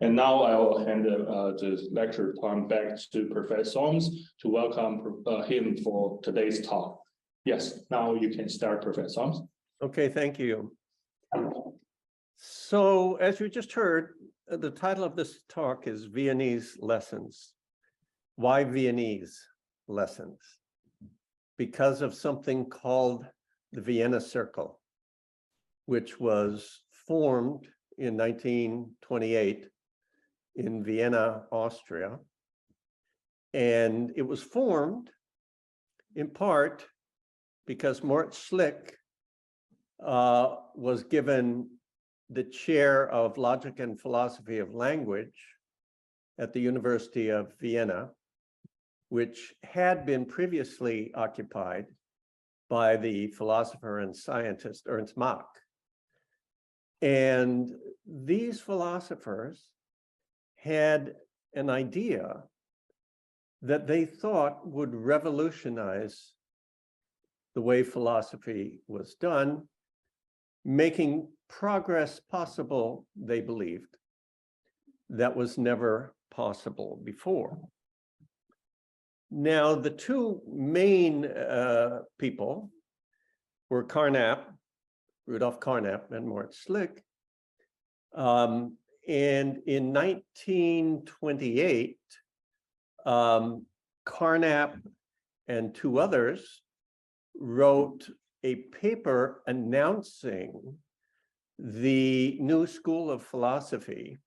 And now I will hand the lecture time back to Professor Soames to welcome him for today's talk. Yes, now you can start, Professor Soames. Okay, thank you. So, as you just heard, the title of this talk is Viennese Lessons. Why Viennese lessons? Because of something called the Vienna Circle, which was formed in 1928 in Vienna, Austria. And it was formed in part because Moritz Schlick was given the chair of logic and philosophy of language at the University of Vienna, which had been previously occupied by the philosopher and scientist Ernst Mach. And these philosophers had an idea that they thought would revolutionize the way philosophy was done, making progress possible, they believed, that was never possible before. Now, the two main people were Rudolf Carnap and Moritz Schlick. And in 1928, Carnap and two others wrote a paper announcing the new school of philosophy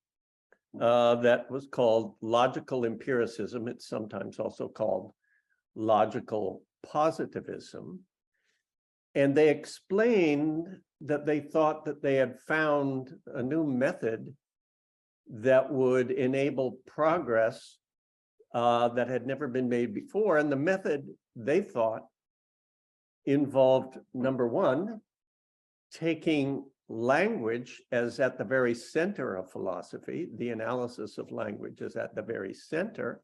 that was called logical empiricism. It's sometimes also called logical positivism. And they explained that they thought that they had found a new method that would enable progress that had never been made before. And the method, they thought, involved, number one, taking language as at the very center of philosophy. The analysis of language is at the very center.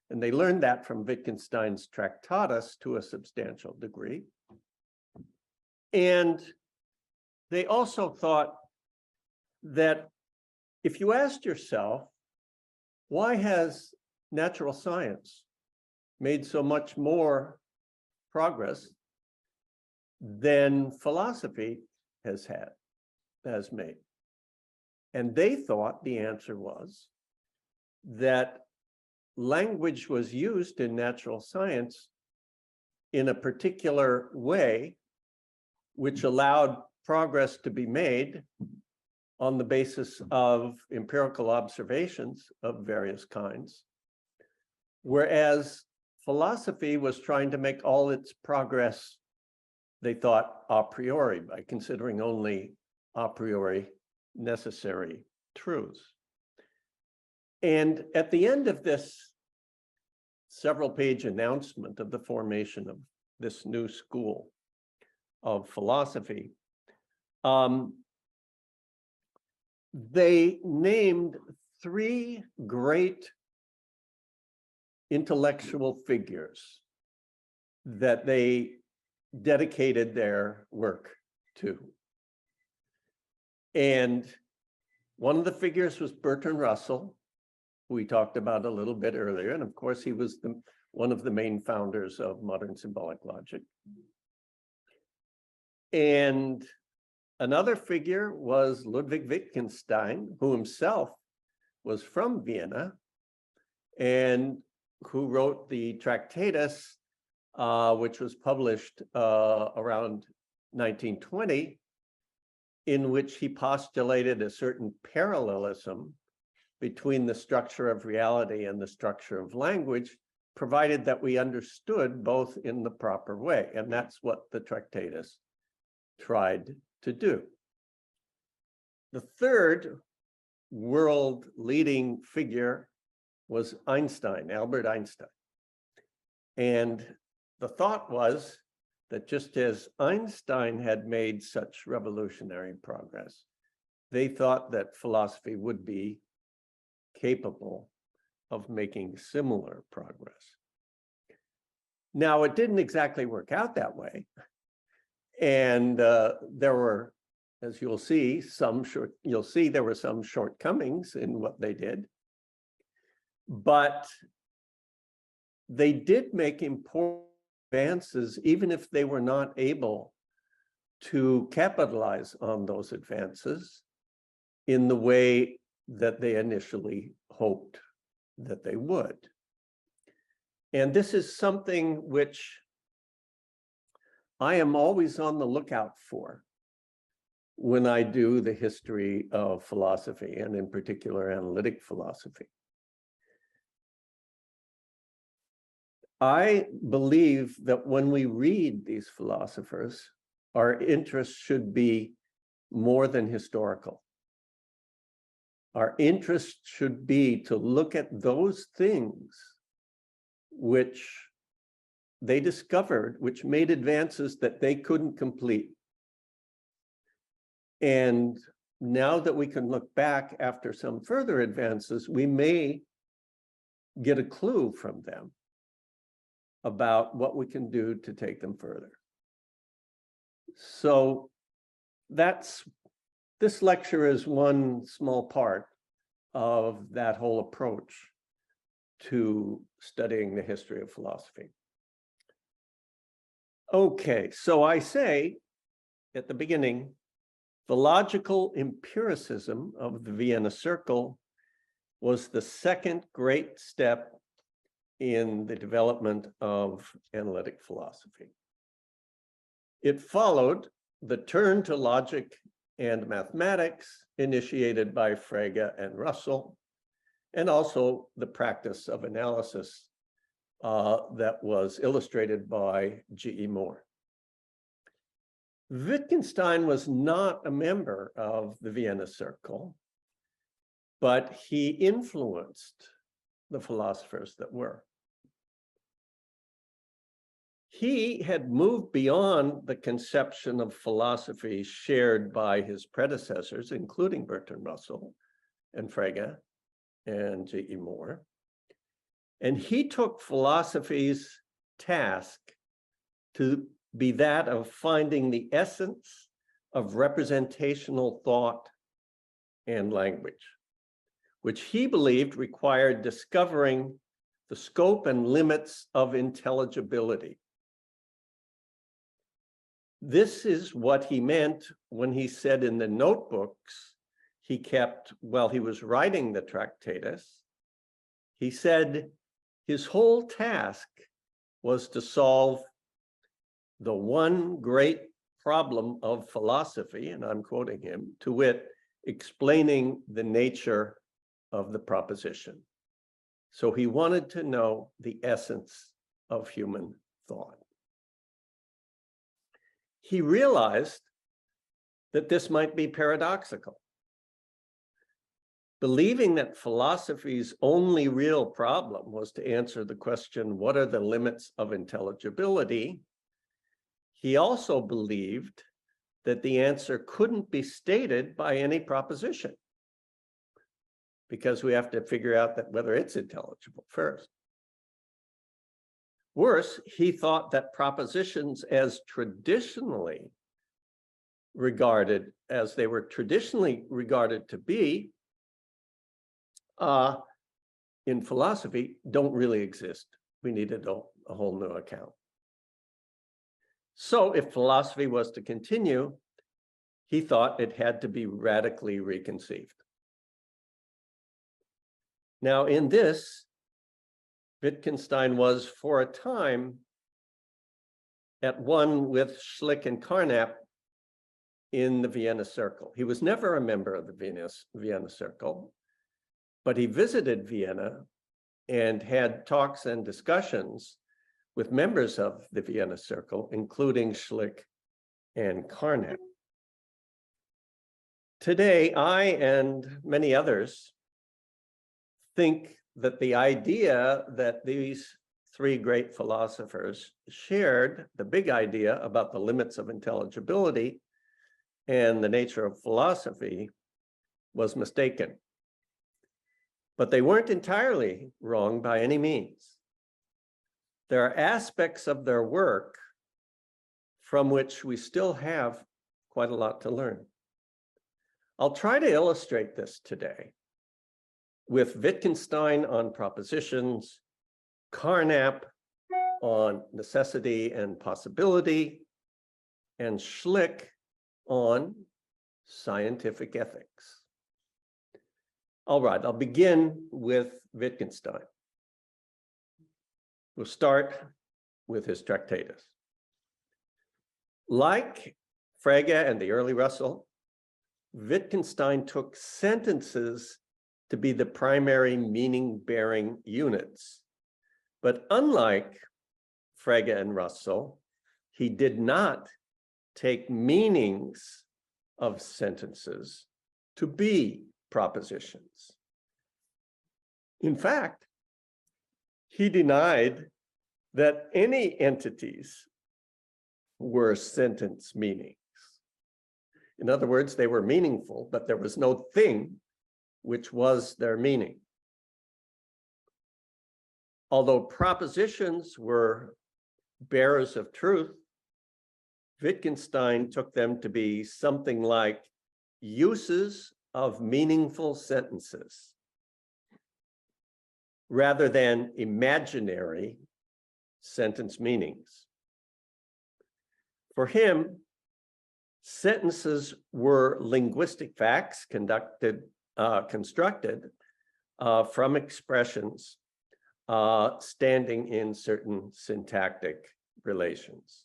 And they learned that from Wittgenstein's Tractatus to a substantial degree. And they also thought that if you asked yourself, why has natural science made so much more progress than philosophy has made? And they thought the answer was that language was used in natural science in a particular way, which allowed progress to be made on the basis of empirical observations of various kinds, whereas philosophy was trying to make all its progress, they thought, a priori, by considering only a priori necessary truths. And at the end of this several-page announcement of the formation of this new school of philosophy, they named three great intellectual figures that they dedicated their work to. And one of the figures was Bertrand Russell, who we talked about a little bit earlier. And of course, he was one of the main founders of modern symbolic logic. And another figure was Ludwig Wittgenstein, who himself was from Vienna and who wrote the Tractatus, which was published around 1920, in which he postulated a certain parallelism between the structure of reality and the structure of language, provided that we understood both in the proper way. And that's what the Tractatus tried to do. The third world-leading figure was Einstein, Albert Einstein. And the thought was that just as Einstein had made such revolutionary progress, they thought that philosophy would be capable of making similar progress. Now, it didn't exactly work out that way. And there were as you'll see, there were some shortcomings in what they did, but they did make important advances, even if they were not able to capitalize on those advances in the way that they initially hoped that they would. And this is something which I am always on the lookout for when I do the history of philosophy, and in particular analytic philosophy. I believe that when we read these philosophers, our interest should be more than historical. Our interest should be to look at those things which they discovered, which made advances that they couldn't complete. And now that we can look back after some further advances, we may get a clue from them about what we can do to take them further. So this lecture is one small part of that whole approach to studying the history of philosophy. Okay, so I say at the beginning, the logical empiricism of the Vienna Circle was the second great step in the development of analytic philosophy. It followed the turn to logic and mathematics initiated by Frege and Russell, and also the practice of analysis that was illustrated by G.E. Moore. Wittgenstein was not a member of the Vienna Circle, but he influenced the philosophers that were. He had moved beyond the conception of philosophy shared by his predecessors, including Bertrand Russell and Frege and G.E. Moore. And he took philosophy's task to be that of finding the essence of representational thought and language, which he believed required discovering the scope and limits of intelligibility. This is what he meant when he said in the notebooks he kept while he was writing the Tractatus. He said his whole task was to solve the one great problem of philosophy, and I'm quoting him, to wit, explaining the nature of the proposition. So he wanted to know the essence of human thought. He realized that this might be paradoxical. Believing that philosophy's only real problem was to answer the question, what are the limits of intelligibility? He also believed that the answer couldn't be stated by any proposition, because we have to figure out that whether it's intelligible first. Worse, he thought that propositions as they were traditionally regarded to be in philosophy, don't really exist. We needed a whole new account. So if philosophy was to continue, he thought it had to be radically reconceived. Now, in this, Wittgenstein was, for a time, at one with Schlick and Carnap in the Vienna Circle. He was never a member of the Vienna Circle, but he visited Vienna and had talks and discussions with members of the Vienna Circle, including Schlick and Carnap. Today, I and many others think that the idea that these three great philosophers shared, the big idea about the limits of intelligibility and the nature of philosophy, was mistaken. But they weren't entirely wrong by any means. There are aspects of their work from which we still have quite a lot to learn. I'll try to illustrate this today with Wittgenstein on propositions, Carnap on necessity and possibility, and Schlick on scientific ethics. All right, I'll begin with Wittgenstein. We'll start with his Tractatus. Like Frege and the early Russell, Wittgenstein took sentences to be the primary meaning-bearing units. But unlike Frege and Russell, he did not take meanings of sentences to be propositions. In fact, he denied that any entities were sentence meanings. In other words, they were meaningful, but there was no thing which was their meaning. Although propositions were bearers of truth, Wittgenstein took them to be something like uses of meaningful sentences, rather than imaginary sentence meanings. For him, sentences were linguistic facts constructed from expressions standing in certain syntactic relations.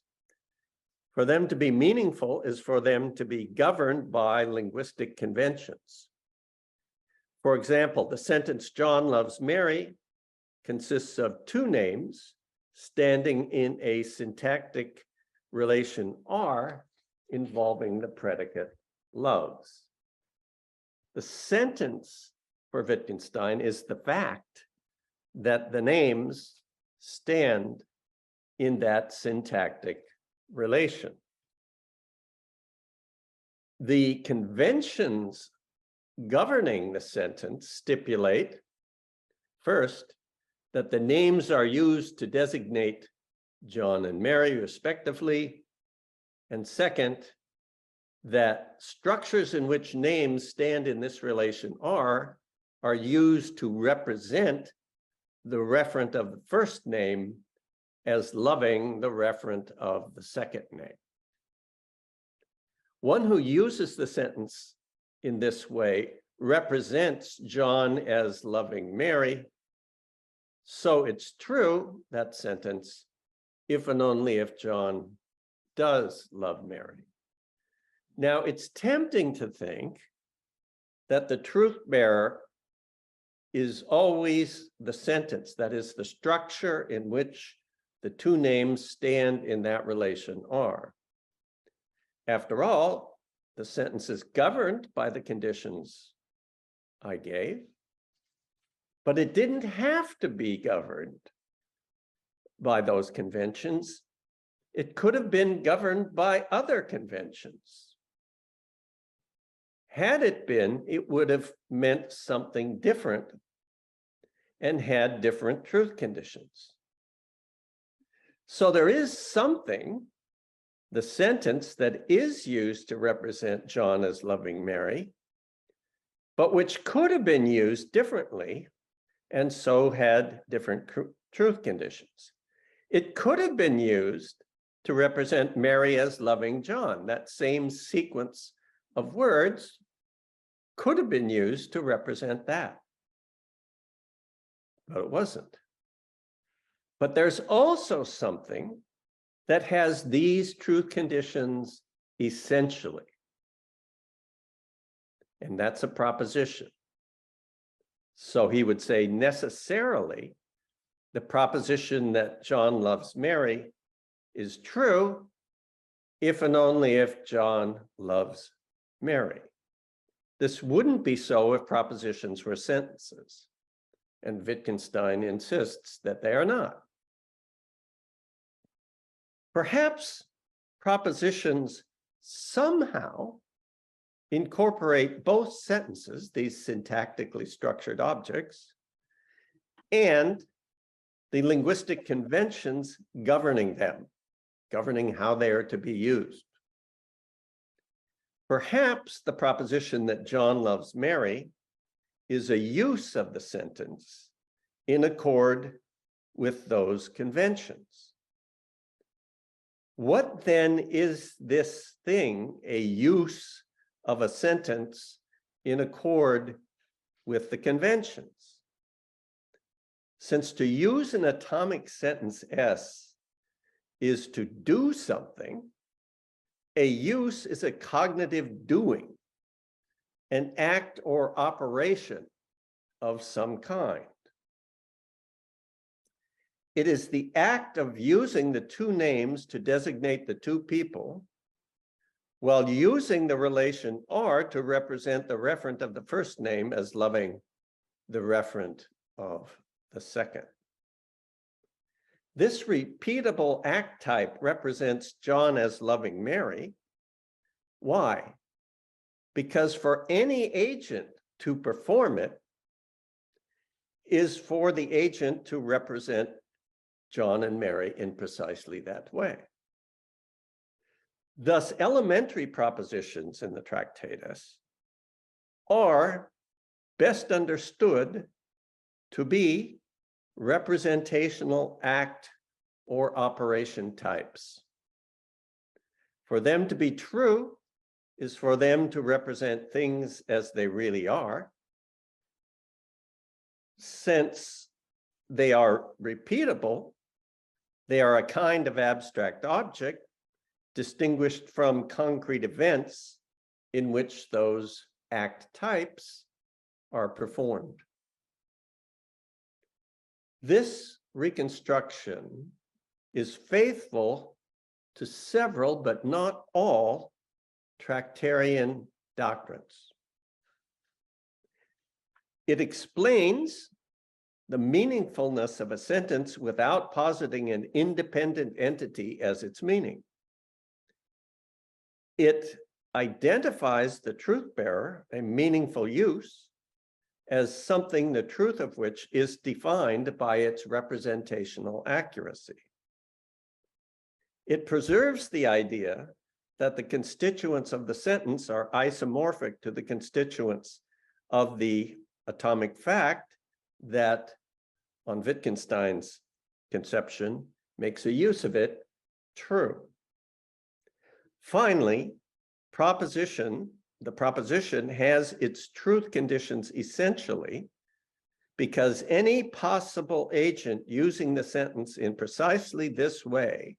For them to be meaningful is for them to be governed by linguistic conventions. For example, the sentence "John loves Mary" consists of two names standing in a syntactic relation R involving the predicate loves. The sentence for Wittgenstein is the fact that the names stand in that syntactic relation. The conventions governing the sentence stipulate, first, that the names are used to designate John and Mary respectively, and second, that structures in which names stand in this relation are used to represent the referent of the first name as loving the referent of the second name. One who uses the sentence in this way represents John as loving Mary. So it's true, that sentence, if and only if John does love Mary. Now, it's tempting to think that the truth bearer is always the sentence, that is, the structure in which the two names stand in that relation are. After all, the sentence is governed by the conditions I gave, but it didn't have to be governed by those conventions. It could have been governed by other conventions. Had it been, it would have meant something different and had different truth conditions. So there is something, the sentence that is used to represent John as loving Mary, but which could have been used differently and so had different truth conditions. It could have been used to represent Mary as loving John. That same sequence of words could have been used to represent that, but it wasn't. But there's also something that has these truth conditions essentially, and that's a proposition. So he would say necessarily the proposition that John loves Mary is true if and only if John loves Mary. This wouldn't be so if propositions were sentences, and Wittgenstein insists that they are not. Perhaps propositions somehow incorporate both sentences, these syntactically structured objects, and the linguistic conventions governing them, governing how they are to be used. Perhaps the proposition that John loves Mary is a use of the sentence in accord with those conventions. What then is this thing, a use of a sentence in accord with the conventions? Since to use an atomic sentence S is to do something, a use is a cognitive doing, an act or operation of some kind. It is the act of using the two names to designate the two people, while using the relation are to represent the referent of the first name as loving the referent of the second. This repeatable act type represents John as loving Mary. Why? Because for any agent to perform it is for the agent to represent John and Mary in precisely that way. Thus, elementary propositions in the Tractatus are best understood to be representational act or operation types. For them to be true is for them to represent things as they really are. Since they are repeatable, they are a kind of abstract object distinguished from concrete events in which those act types are performed. This reconstruction is faithful to several, but not all, Tractarian doctrines. It explains the meaningfulness of a sentence without positing an independent entity as its meaning. It identifies the truth bearer, a meaningful use, as something the truth of which is defined by its representational accuracy. It preserves the idea that the constituents of the sentence are isomorphic to the constituents of the atomic fact that, on Wittgenstein's conception, makes a use of it true. Finally, the proposition has its truth conditions essentially because any possible agent using the sentence in precisely this way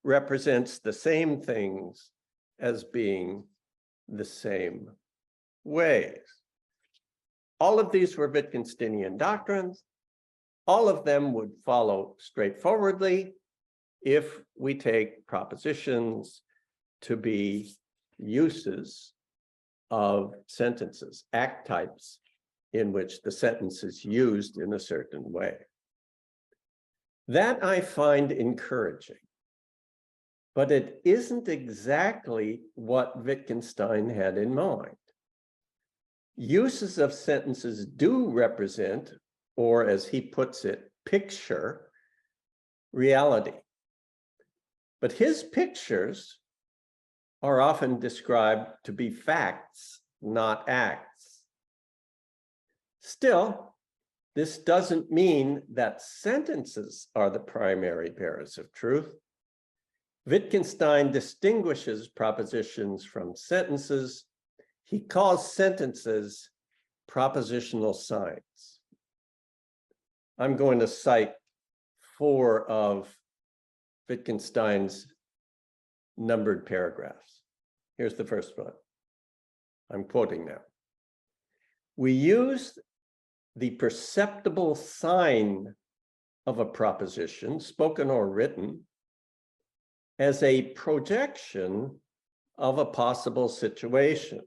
represents the same things as being the same ways. All of these were Wittgensteinian doctrines. All of them would follow straightforwardly if we take propositions to be uses of sentences, act types in which the sentence is used in a certain way. That I find encouraging, but it isn't exactly what Wittgenstein had in mind. Uses of sentences do represent, or as he puts it, picture reality. But his pictures are often described to be facts, not acts. Still, this doesn't mean that sentences are the primary bearers of truth. Wittgenstein distinguishes propositions from sentences. He calls sentences propositional signs. I'm going to cite 4 of Wittgenstein's numbered paragraphs. Here's the first one. I'm quoting now. We use the perceptible sign of a proposition, spoken or written, as a projection of a possible situation.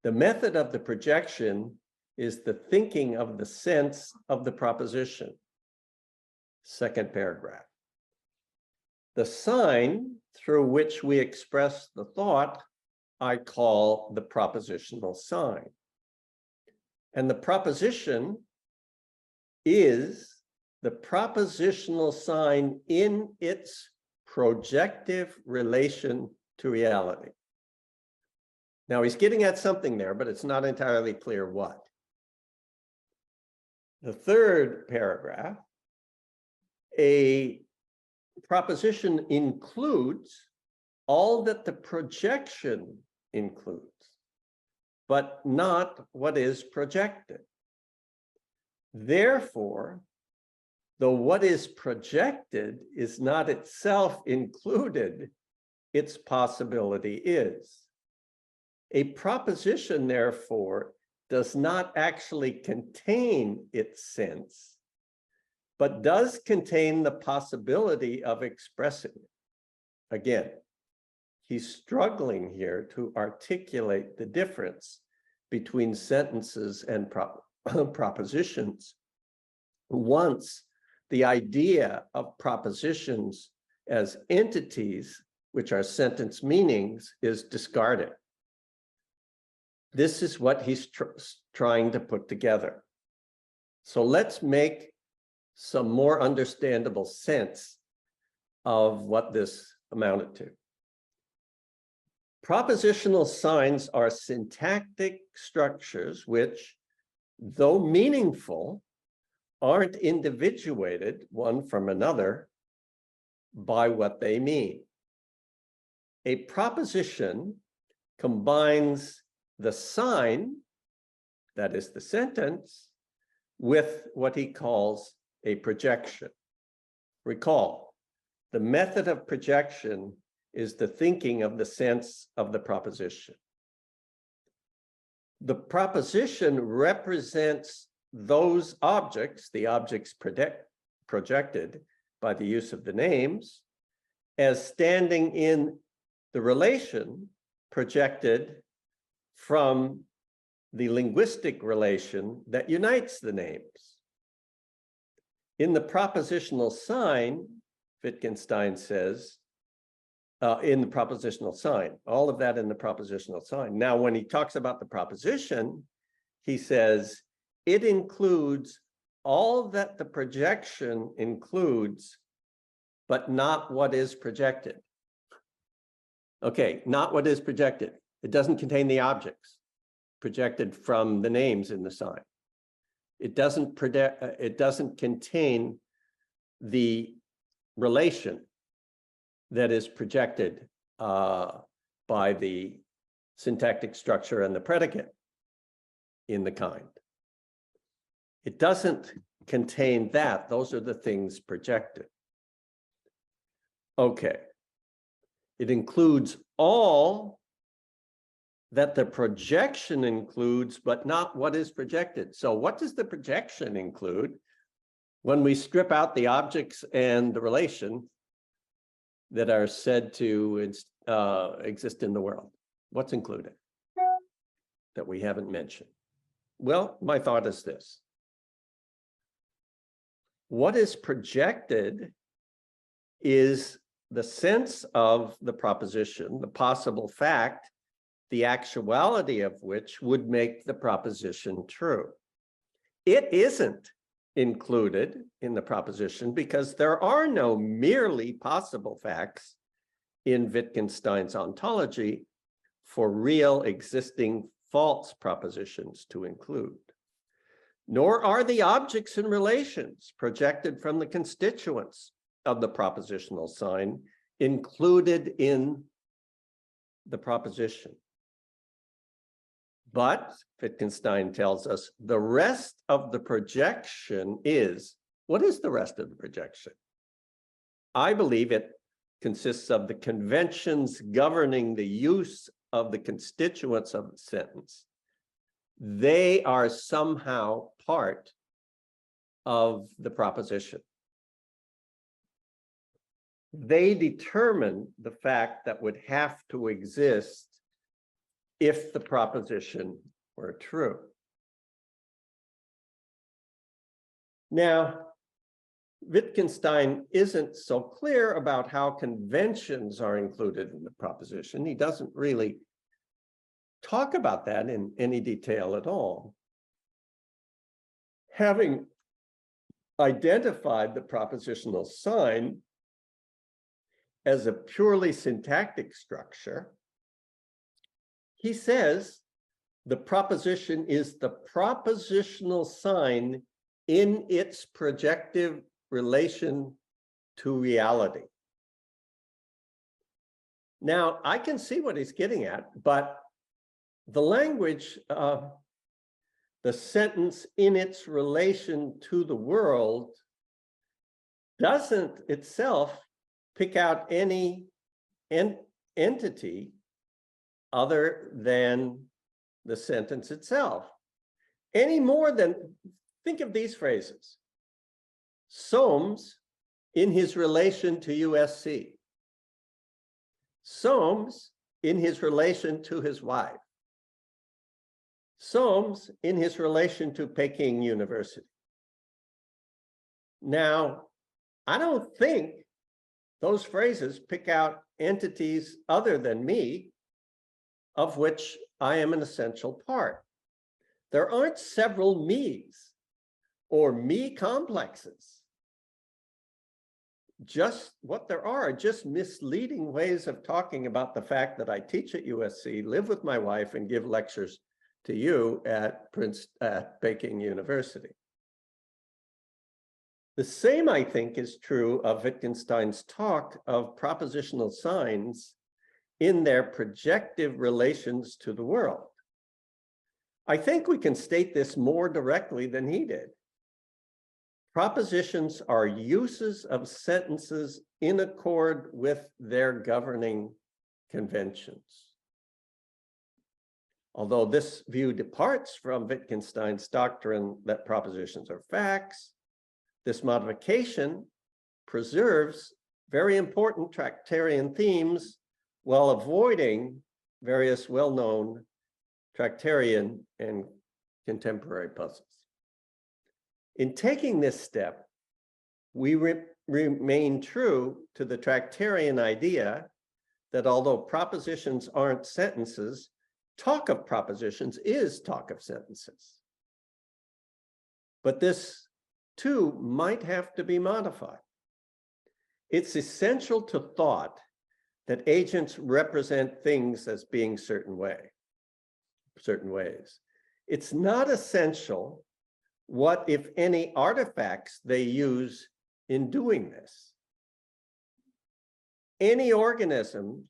The method of the projection is the thinking of the sense of the proposition. Second paragraph. The sign through which we express the thought, I call the propositional sign. And the proposition is the propositional sign in its projective relation to reality. Now he's getting at something there, but it's not entirely clear what. The third paragraph, a proposition includes all that the projection includes, but not what is projected. Therefore, though what is projected is not itself included, its possibility is. A proposition, therefore, does not actually contain its sense, but does contain the possibility of expressing it. Again, he's struggling here to articulate the difference between sentences and propositions. Once the idea of propositions as entities, which are sentence meanings, is discarded. This is what he's trying to put together. So let's make some more understandable sense of what this amounted to. Propositional signs are syntactic structures which, though meaningful, aren't individuated one from another by what they mean. A proposition combines the sign, that is the sentence, with what he calls a projection. Recall, the method of projection is the thinking of the sense of the proposition. The proposition represents those objects, the objects projected by the use of the names, as standing in the relation projected from the linguistic relation that unites the names. In the propositional sign, Wittgenstein says, in the propositional sign, all of that in the propositional sign. Now, when he talks about the proposition, he says, it includes all that the projection includes, but not what is projected. Okay, not what is projected. It doesn't contain the objects projected from the names in the sign. It doesn't contain the relation that is projected by the syntactic structure and the predicate in the kind. It doesn't contain that. Those are the things projected. Okay. It includes all that the projection includes, but not what is projected. So what does the projection include when we strip out the objects and the relation that are said to exist in the world? What's included that we haven't mentioned? Well, my thought is this. What is projected is the sense of the proposition, the possible fact, the actuality of which would make the proposition true. It isn't included in the proposition because there are no merely possible facts in Wittgenstein's ontology for real existing false propositions to include. Nor are the objects and relations projected from the constituents of the propositional sign included in the proposition. But Wittgenstein tells us the rest of the projection is, what is the rest of the projection? I believe it consists of the conventions governing the use of the constituents of the sentence. They are somehow part of the proposition. They determine the fact that would have to exist if the proposition were true. Now, Wittgenstein isn't so clear about how conventions are included in the proposition. He doesn't really talk about that in any detail at all. Having identified the propositional sign as a purely syntactic structure, he says the proposition is the propositional sign in its projective relation to reality. Now, I can see what he's getting at, but the language, the sentence in its relation to the world doesn't itself pick out any entity other than the sentence itself, any more than, think of these phrases. Soames in his relation to USC. Soames in his relation to his wife. Soames in his relation to Peking University. Now, I don't think those phrases pick out entities other than me, of which I am an essential part. There aren't several me's or me complexes. Just what there are just misleading ways of talking about the fact that I teach at USC, live with my wife, and give lectures to you at Peking University. The same, I think, is true of Wittgenstein's talk of propositional signs in their projective relations to the world. I think we can state this more directly than he did. Propositions are uses of sentences in accord with their governing conventions. Although this view departs from Wittgenstein's doctrine that propositions are facts, this modification preserves very important Tractarian themes while avoiding various well-known Tractarian and contemporary puzzles. In taking this step, we remain true to the Tractarian idea that although propositions aren't sentences, talk of propositions is talk of sentences. But this, too, might have to be modified. It's essential to thought that agents represent things as being certain ways. It's not essential what, if any, artifacts they use in doing this. Any organism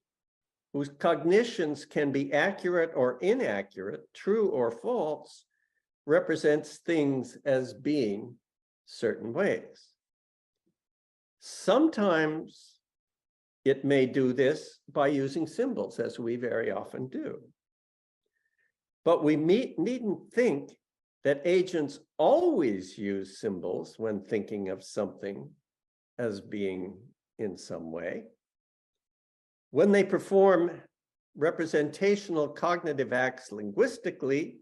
whose cognitions can be accurate or inaccurate, true or false, represents things as being certain ways. Sometimes it may do this by using symbols, as we very often do. But we needn't think that agents always use symbols when thinking of something as being in some way. When they perform representational cognitive acts linguistically,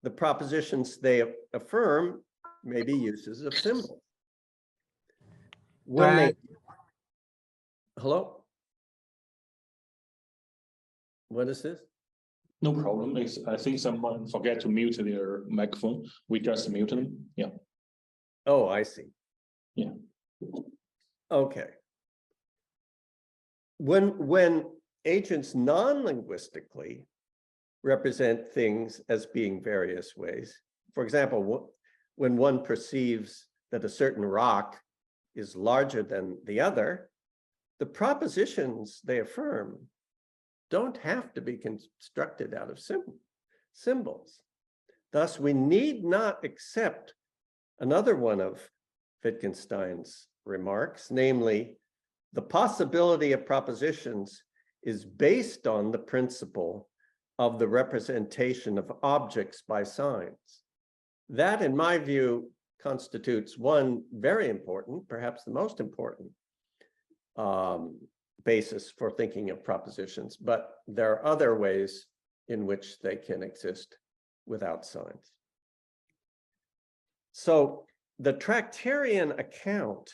the propositions they affirm may be uses of symbols. When they... Hello? What is this? No problem. I think someone forget to mute their microphone. We just mute them. Yeah. Oh, I see. Yeah. Okay. When agents non-linguistically represent things as being various ways, for example, when one perceives that a certain rock is larger than the other, the propositions they affirm don't have to be constructed out of symbols. Thus, we need not accept another one of Wittgenstein's remarks, namely, the possibility of propositions is based on the principle of the representation of objects by signs. That, in my view, constitutes one very important, perhaps the most important, basis for thinking of propositions, but there are other ways in which they can exist without signs. So the Tractarian account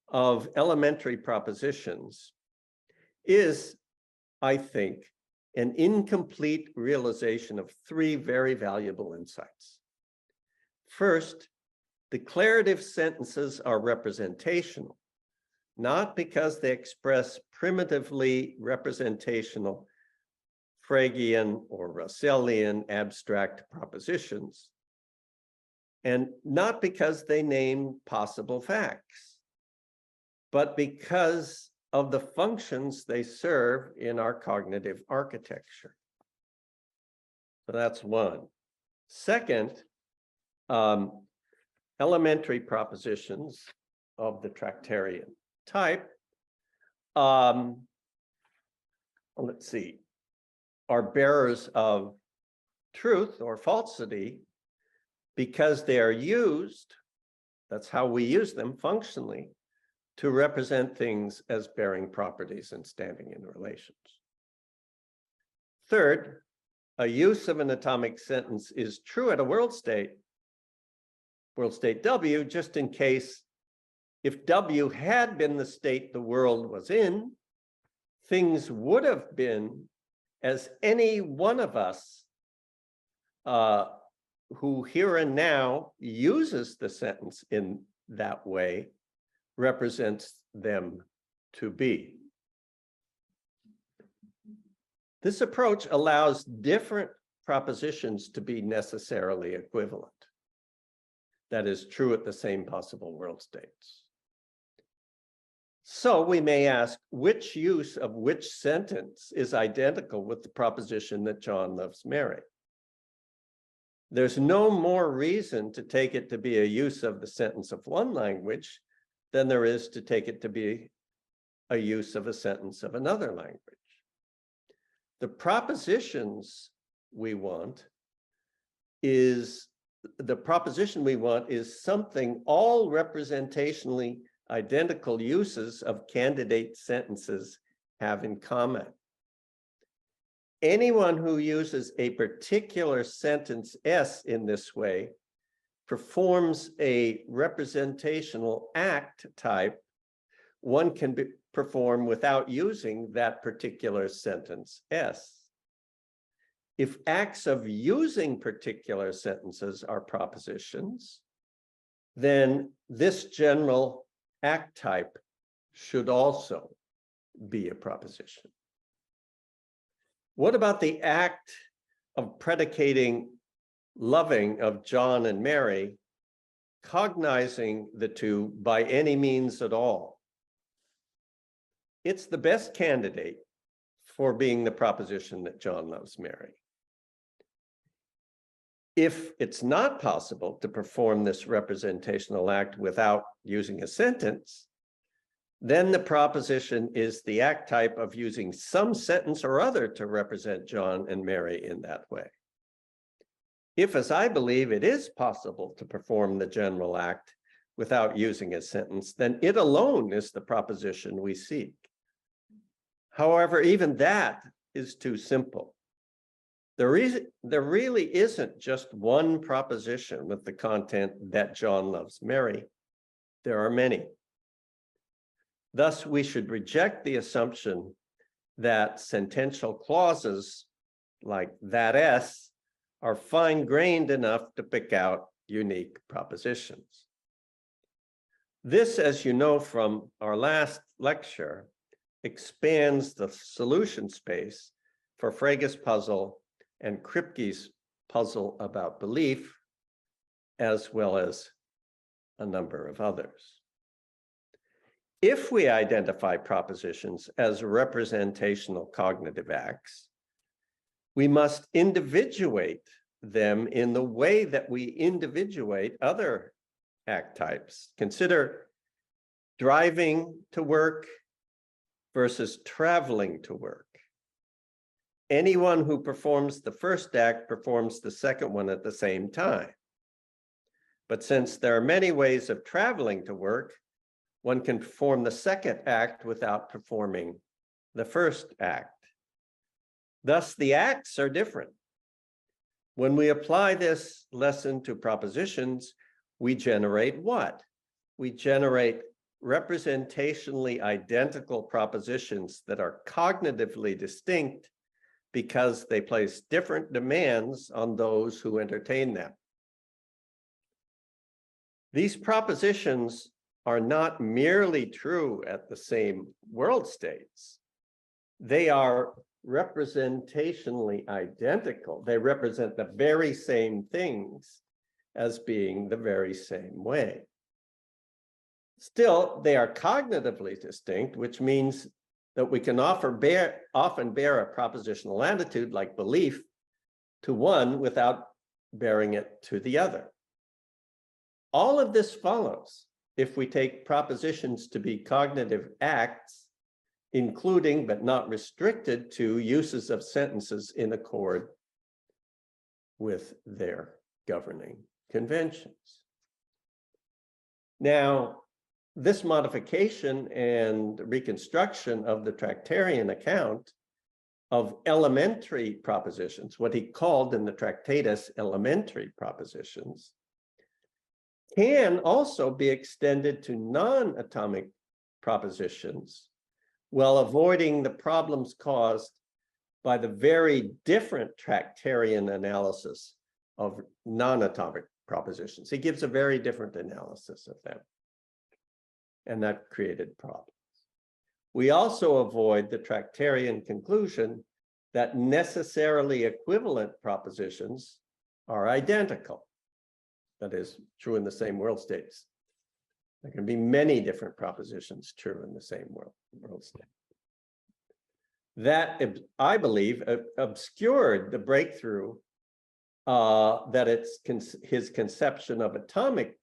of elementary propositions is, I think, an incomplete realization of three very valuable insights. First, declarative sentences are representational, not because they express primitively representational Fregean or Russellian abstract propositions, and not because they name possible facts, but because of the functions they serve in our cognitive architecture. So that's one. Second, elementary propositions of the Tractarian type, let's see, are bearers of truth or falsity because they are used, that's how we use them functionally, to represent things as bearing properties and standing in relations. Third, a use of an atomic sentence is true at a world state W, just in case if W had been the state the world was in, things would have been as any one of us who here and now uses the sentence in that way represents them to be. This approach allows different propositions to be necessarily equivalent. That is true at the same possible world states. So we may ask, which use of which sentence is identical with the proposition that John loves Mary? There's no more reason to take it to be a use of the sentence of one language than there is to take it to be a use of a sentence of another language. The propositions we want is, the proposition we want is something all representationally identical uses of candidate sentences have in common. Anyone who uses a particular sentence S in this way performs a representational act type one can perform without using that particular sentence S. If acts of using particular sentences are propositions, then this general act type should also be a proposition. What about the act of predicating loving of John and Mary, cognizing the two by any means at all? It's the best candidate for being the proposition that John loves Mary. If it's not possible to perform this representational act without using a sentence, then the proposition is the act type of using some sentence or other to represent John and Mary in that way. If, as I believe, it is possible to perform the general act without using a sentence, then it alone is the proposition we seek. However, even that is too simple. There really isn't just one proposition with the content that John loves Mary. There are many. Thus, we should reject the assumption that sentential clauses like that S are fine-grained enough to pick out unique propositions. This, as you know from our last lecture, expands the solution space for Frege's puzzle and Kripke's puzzle about belief, as well as a number of others. If we identify propositions as representational cognitive acts, we must individuate them in the way that we individuate other act types. Consider driving to work versus traveling to work. Anyone who performs the first act performs the second one at the same time. But since there are many ways of traveling to work, one can perform the second act without performing the first act. Thus, the acts are different. When we apply this lesson to propositions, we generate what? We generate representationally identical propositions that are cognitively distinct because they place different demands on those who entertain them. These propositions are not merely true at the same world states. They are representationally identical. They represent the very same things as being the very same way. Still, they are cognitively distinct, which means that we can often bear a propositional attitude like belief to one without bearing it to the other. All of this follows if we take propositions to be cognitive acts, including but not restricted to uses of sentences in accord with their governing conventions. Now, this modification and reconstruction of the Tractarian account of elementary propositions, what he called in the Tractatus elementary propositions, can also be extended to non-atomic propositions while avoiding the problems caused by the very different Tractarian analysis of non-atomic propositions. He gives a very different analysis of them, and that created problems. We also avoid the Tractarian conclusion that necessarily equivalent propositions are identical. That is true in the same world states. There can be many different propositions true in the same world state. That, I believe, obscured the breakthrough that his conception of atomic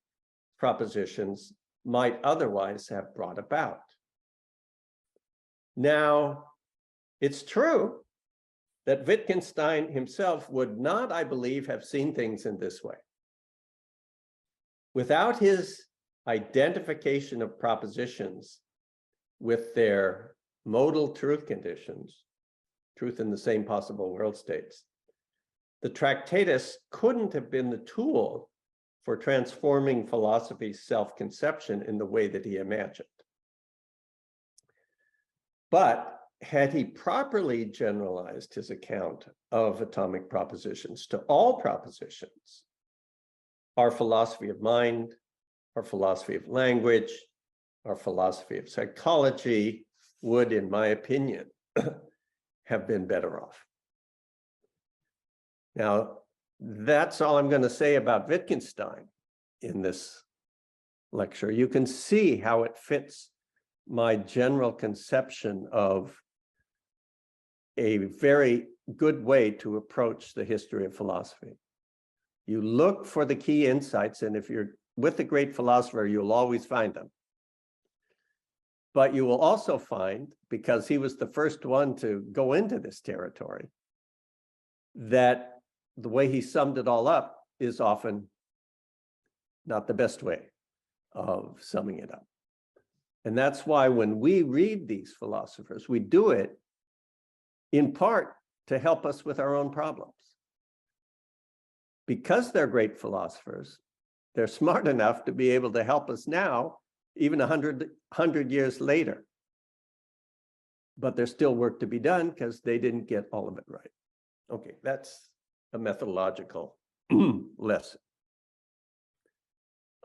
propositions might otherwise have brought about. Now, it's true that Wittgenstein himself would not, I believe, have seen things in this way. Without his identification of propositions with their modal truth conditions, truth in the same possible world states, the Tractatus couldn't have been the tool for transforming philosophy's self-conception in the way that he imagined. But had he properly generalized his account of atomic propositions to all propositions, our philosophy of mind, our philosophy of language, our philosophy of psychology would, in my opinion, have been better off. Now, that's all I'm going to say about Wittgenstein in this lecture. You can see how it fits my general conception of a very good way to approach the history of philosophy. You look for the key insights, and if you're with a great philosopher, you'll always find them. But you will also find, because he was the first one to go into this territory, that the way he summed it all up is often not the best way of summing it up. And that's why when we read these philosophers, we do it in part to help us with our own problems. Because they're great philosophers, they're smart enough to be able to help us now, even 100 years later. But there's still work to be done because they didn't get all of it right. Okay, that's a methodological lesson.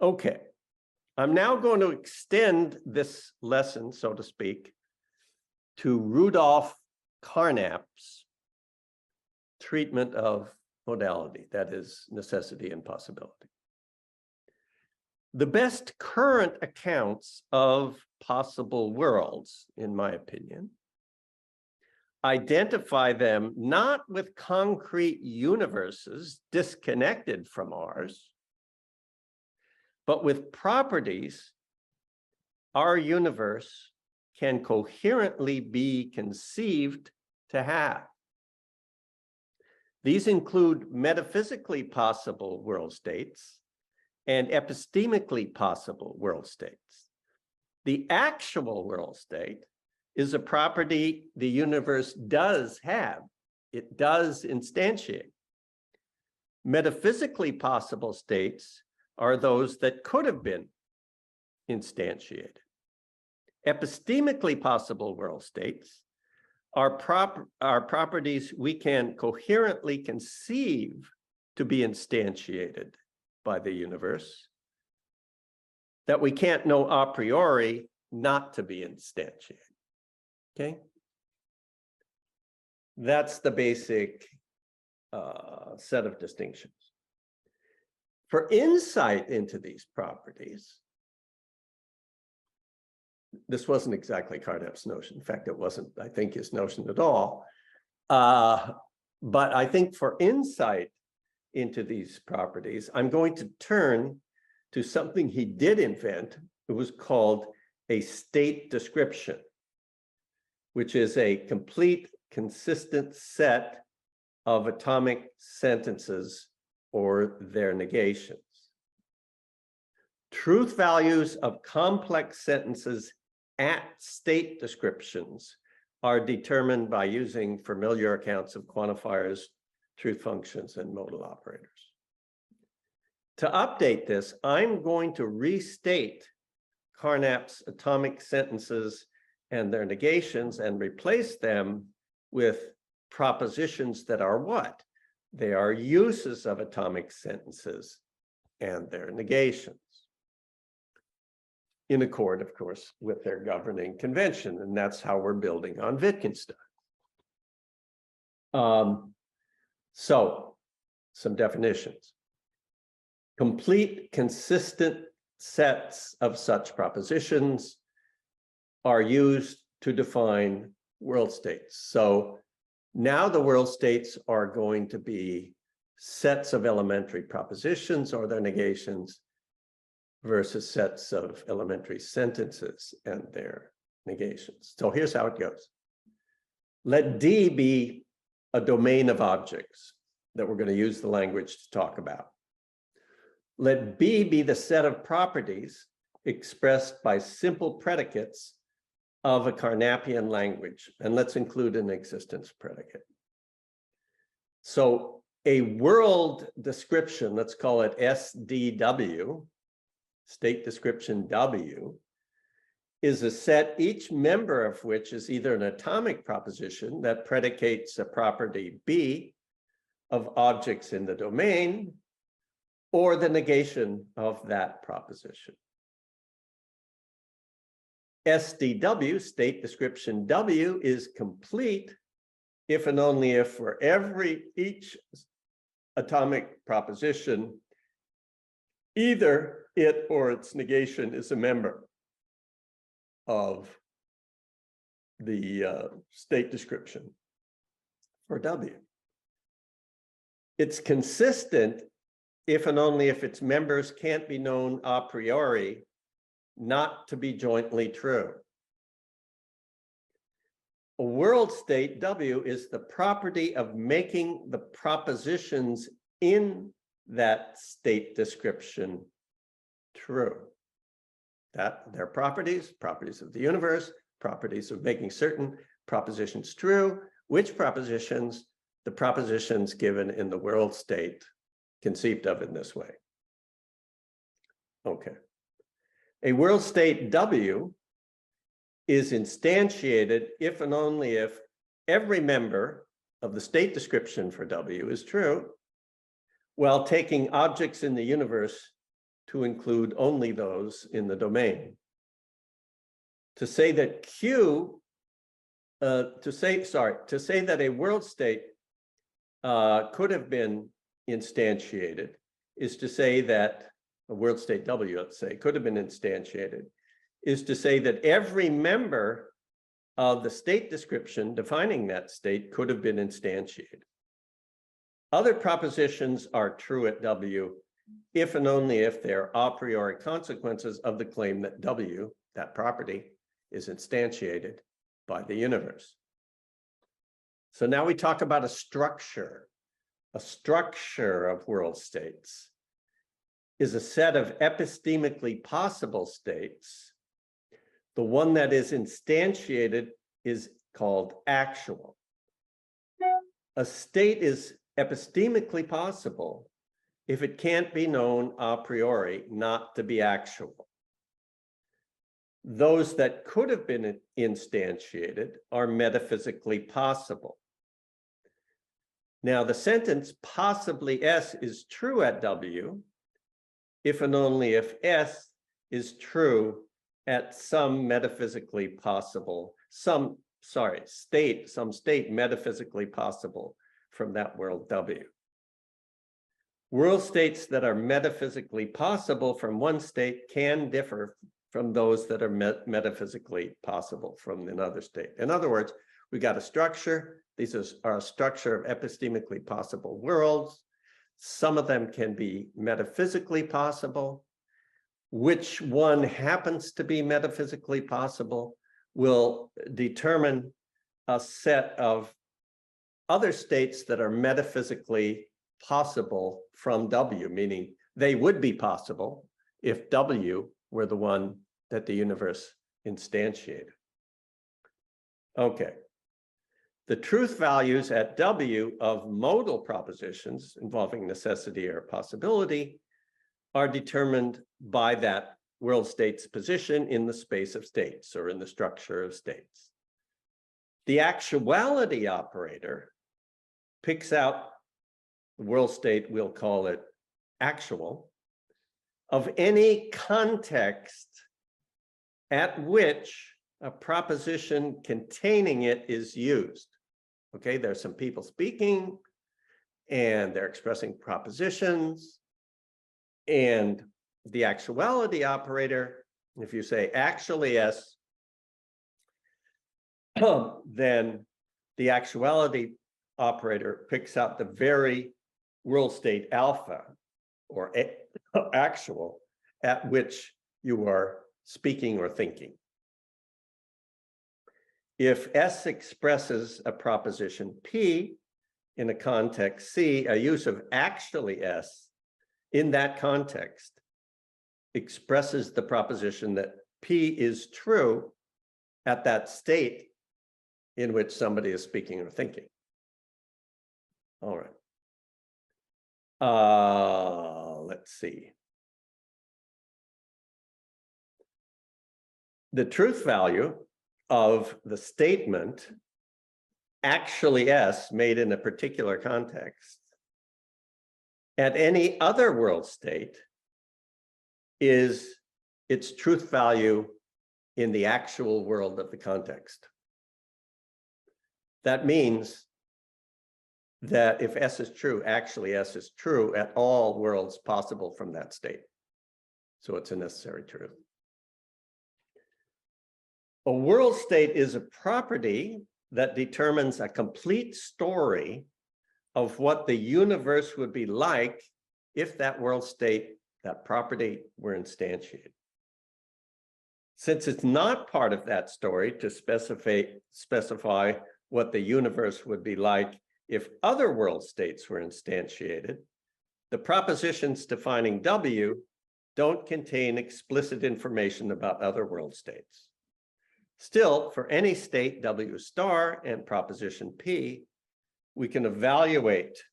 Okay, I'm now going to extend this lesson, so to speak, to Rudolf Carnap's treatment of modality, that is, necessity and possibility. The best current accounts of possible worlds, in my opinion, identify them not with concrete universes disconnected from ours, but with properties our universe can coherently be conceived to have. These include metaphysically possible world states and epistemically possible world states. The actual world state is a property the universe does have. It does instantiate. Metaphysically possible states are those that could have been instantiated. Epistemically possible world states are properties we can coherently conceive to be instantiated by the universe, that we can't know a priori not to be instantiated. Okay? That's the basic set of distinctions. For insight into these properties, this wasn't exactly Carnap's notion. In fact, it wasn't, I think, his notion at all. But I think for insight into these properties, I'm going to turn to something he did invent. It was called a state description, which is a complete, consistent set of atomic sentences or their negations. Truth values of complex sentences at state descriptions are determined by using familiar accounts of quantifiers, truth functions, and modal operators. To update this, I'm going to restate Carnap's atomic sentences and their negations and replace them with propositions that are what? They are uses of atomic sentences and their negations, in accord, of course, with their governing convention. And that's how we're building on Wittgenstein. So, some definitions. Complete, consistent sets of such propositions are used to define world states. So now the world states are going to be sets of elementary propositions or their negations versus sets of elementary sentences and their negations. So here's how it goes. Let D be a domain of objects that we're going to use the language to talk about. Let B be the set of properties expressed by simple predicates of a Carnapian language, and let's include an existence predicate. So a world description, let's call it SDW, state description W, is a set each member of which is either an atomic proposition that predicates a property B of objects in the domain, or the negation of that proposition. SDW, state description W, is complete if and only if for each atomic proposition, either it or its negation is a member of the state description for W. It's consistent if and only if its members can't be known a priori not to be jointly true. A world state W is the property of making the propositions in that state description true. That their properties of the universe, properties of making certain propositions true. Which propositions? The propositions given in the world state, conceived of in this way. Okay. A world state W is instantiated if and only if every member of the state description for W is true, while taking objects in the universe to include only those in the domain. To say that to say that a world state could have been instantiated is to say that a world state W, let's say, could have been instantiated, is to say that every member of the state description defining that state could have been instantiated. Other propositions are true at W if and only if they're a priori consequences of the claim that W, that property, is instantiated by the universe. So now we talk about a structure of world states is a set of epistemically possible states. The one that is instantiated is called actual. A state is epistemically possible if it can't be known a priori not to be actual. Those that could have been instantiated are metaphysically possible. Now, the sentence possibly S is true at W if and only if S is true at some metaphysically possible, some some state metaphysically possible from that world W. World states that are metaphysically possible from one state can differ from those that are metaphysically possible from another state. In other words, we got a structure. These are a structure of epistemically possible worlds. Some of them can be metaphysically possible. Which one happens to be metaphysically possible will determine a set of other states that are metaphysically possible from W, meaning they would be possible if W were the one that the universe instantiated. Okay. The truth values at W of modal propositions involving necessity or possibility are determined by that world state's position in the space of states or in the structure of states. The actuality operator picks out the world state, we'll call it actual, of any context at which a proposition containing it is used. Okay, there's some people speaking and they're expressing propositions, and the actuality operator, if you say actually yes, then the actuality operator picks out the very world state alpha or actual at which you are speaking or thinking. If S expresses a proposition P in a context C, a use of actually S in that context expresses the proposition that P is true at that state in which somebody is speaking or thinking. All right. Let's see. The truth value of the statement actually S made in a particular context at any other world state is its truth value in the actual world of the context. That means that if S is true, actually S is true at all worlds possible from that state. So it's a necessary truth. A world state is a property that determines a complete story of what the universe would be like if that world state, that property, were instantiated. Since it's not part of that story to specify what the universe would be like if other world states were instantiated, the propositions defining W don't contain explicit information about other world states. Still, for any state W star and proposition P, we can evaluate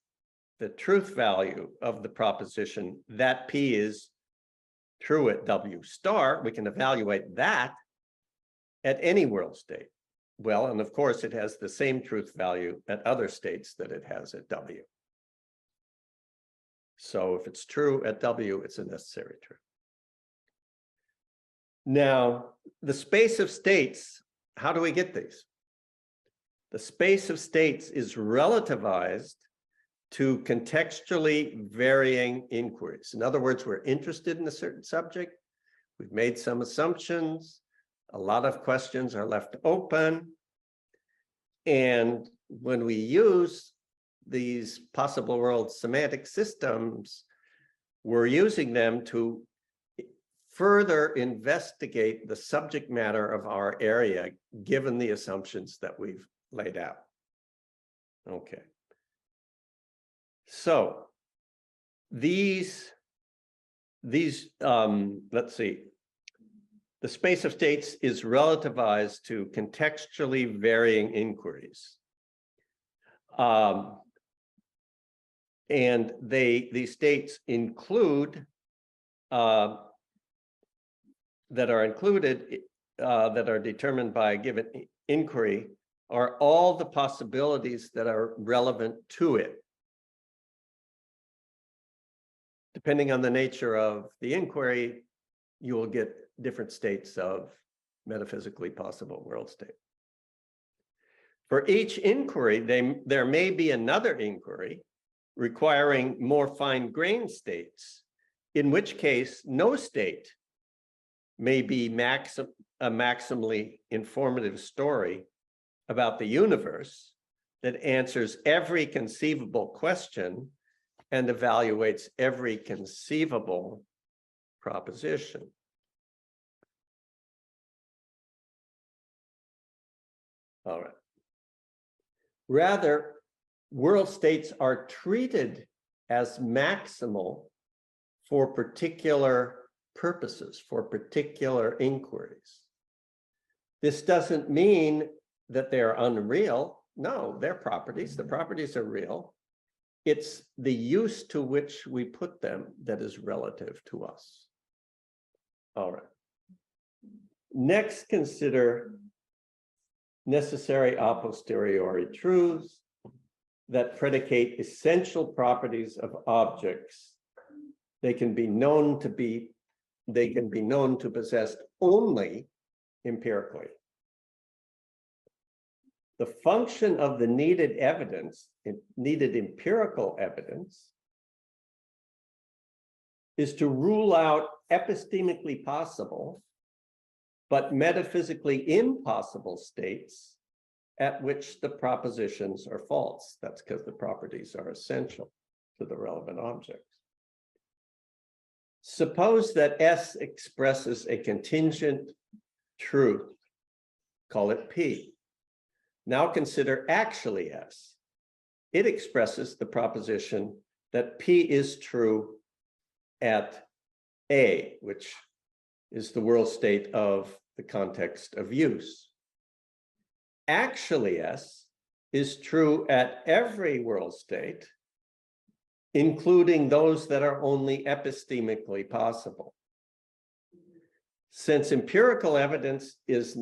the truth value of the proposition that P is true at W star. We can evaluate that at any world state. Well, and of course, it has the same truth value at other states that it has at W. So if it's true at W, it's a necessary truth. Now, the space of states, how do we get these? The space of states is relativized to contextually varying inquiries. In other words, we're interested in a certain subject. We've made some assumptions. A lot of questions are left open. And when we use these possible world semantic systems, we're using them to further investigate the subject matter of our area, given the assumptions that we've laid out. Okay. So let's see. The space of states is relativized to contextually varying inquiries. And these states include that are determined by a given inquiry are all the possibilities that are relevant to it. Depending on the nature of the inquiry, you will get different states of metaphysically possible world state. For each inquiry, there may be another inquiry requiring more fine-grained states, in which case no state may be a maximally informative story about the universe that answers every conceivable question and evaluates every conceivable proposition. All right. Rather, world states are treated as maximal for particular purposes, for particular inquiries. This doesn't mean that they're unreal. No, they're properties. The properties are real. It's the use to which we put them that is relative to us. All right. Next, consider necessary a posteriori truths that predicate essential properties of objects. They can be known to possess only empirically. The function of the needed evidence, needed empirical evidence, is to rule out epistemically possible but metaphysically impossible states at which the propositions are false. That's because the properties are essential to the relevant objects. Suppose that S expresses a contingent truth, call it P. Now consider actually S. It expresses the proposition that P is true at A, which is the world state of the context of use. Actually S is true at every world state, including those that are only epistemically possible. Since empirical evidence is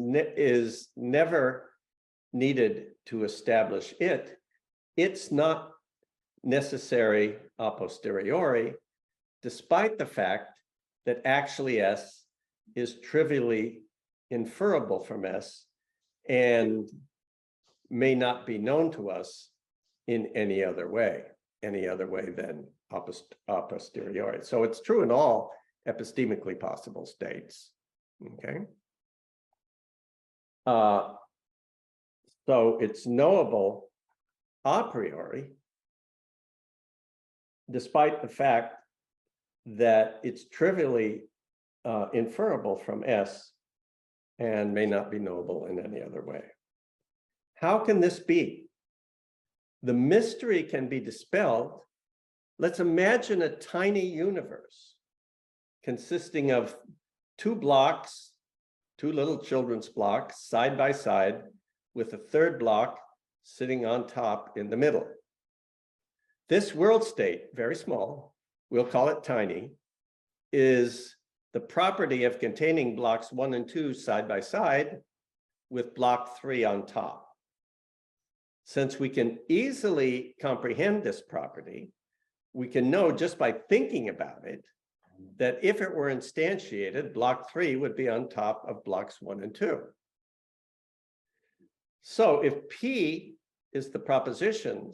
never needed to establish it, it's not necessary a posteriori, despite the fact that actually S is trivially inferable from S and may not be known to us in any other way than a posteriori. So it's true in all epistemically possible states, okay? So it's knowable a priori, despite the fact that it's trivially inferable from S and may not be knowable in any other way. How can this be? The mystery can be dispelled. Let's imagine a tiny universe consisting of two blocks, two little children's blocks side by side, with a third block sitting on top in the middle. This world state, very small, we'll call it tiny, is the property of containing blocks 1 and 2 side by side with block 3 on top. Since we can easily comprehend this property, we can know just by thinking about it that if it were instantiated, block 3 would be on top of blocks 1 and 2. So if P is the proposition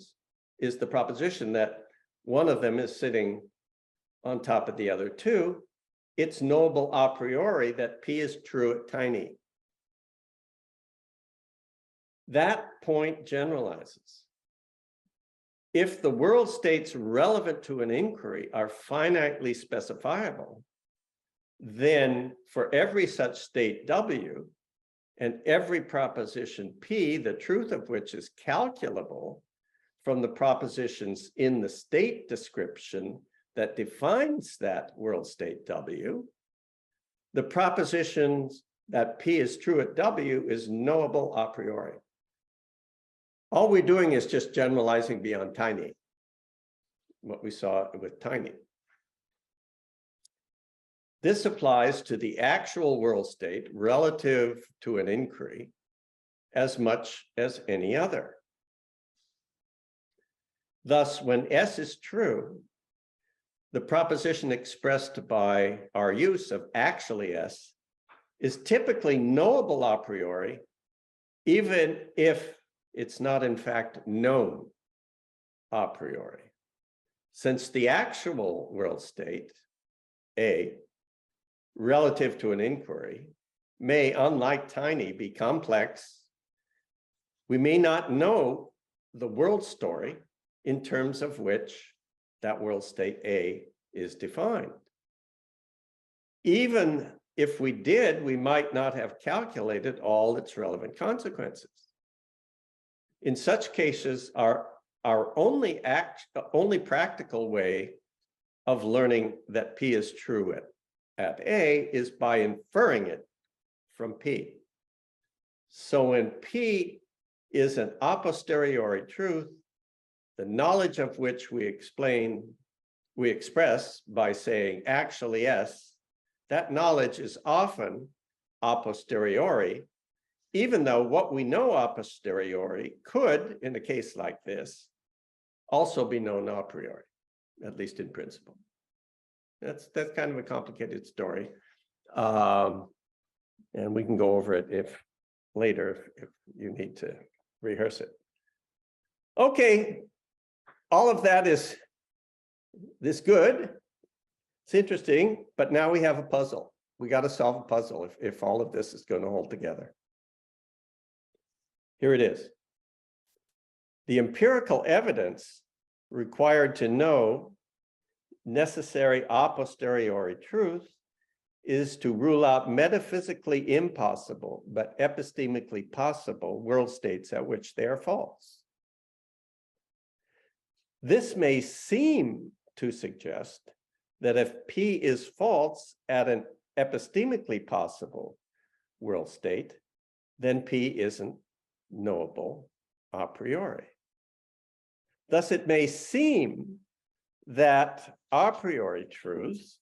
that one of them is sitting on top of the other two, it's knowable a priori that P is true at tiny. That point generalizes. If the world states relevant to an inquiry are finitely specifiable, then for every such state W and every proposition P, the truth of which is calculable from the propositions in the state description that defines that world state W, the propositions that P is true at W is knowable a priori. All we're doing is just generalizing beyond tiny, what we saw with tiny. This applies to the actual world state relative to an inquiry as much as any other. Thus, when S is true, the proposition expressed by our use of actually S is typically knowable a priori, even if it's not in fact known a priori, since the actual world state, A, relative to an inquiry, may, unlike tiny, be complex. We may not know the world story in terms of which that world state A is defined. Even if we did, we might not have calculated all its relevant consequences. In such cases, our only practical way of learning that P is true at A is by inferring it from P. So when P is an a posteriori truth, the knowledge of which we express by saying actually yes, that knowledge is often a posteriori, even though what we know a posteriori could, in a case like this, also be known a priori, at least in principle. That's kind of a complicated story. And we can go over it later if you need to rehearse it. Okay, all of that is good. It's interesting, but now we have a puzzle. We got to solve a puzzle if all of this is going to hold together. Here it is. The empirical evidence required to know necessary a posteriori truth is to rule out metaphysically impossible, but epistemically possible world states at which they are false. This may seem to suggest that if P is false at an epistemically possible world state, then P isn't knowable a priori. Thus, it may seem that a priori truths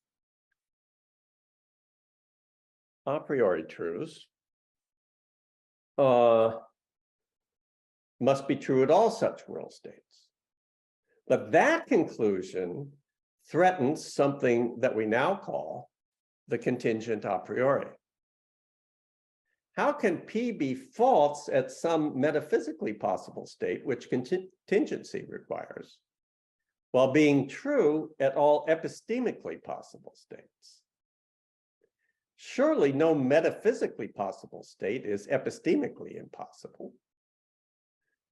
must be true at all such world states. But that conclusion threatens something that we now call the contingent a priori. How can P be false at some metaphysically possible state, which contingency requires, while being true at all epistemically possible states? Surely no metaphysically possible state is epistemically impossible.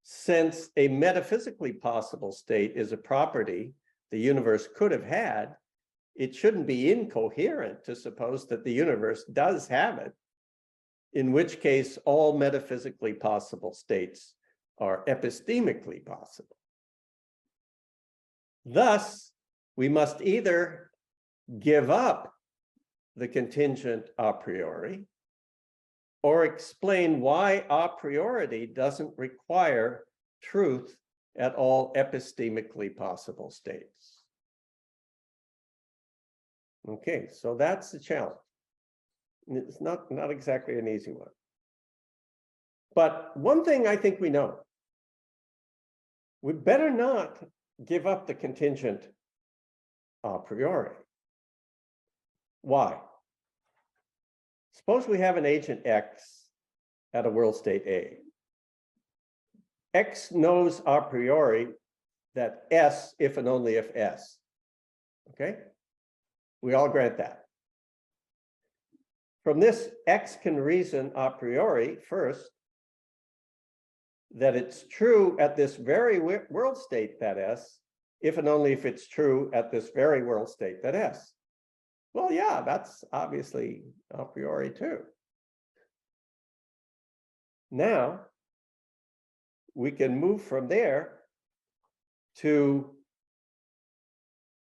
Since a metaphysically possible state is a property the universe could have had, it shouldn't be incoherent to suppose that the universe does have it, in which case all metaphysically possible states are epistemically possible. Thus, we must either give up the contingent a priori or explain why a priori doesn't require truth at all epistemically possible states. Okay, so that's the challenge. It's not exactly an easy one. But one thing I think we know, we better not give up the contingent a priori. Why? Suppose we have an agent X at a world state A. X knows a priori that S, if and only if S. Okay? We all grant that. From this, X can reason a priori, first, that it's true at this very world state that S, if and only if it's true at this very world state that S. Well, yeah, that's obviously a priori too. Now, we can move from there to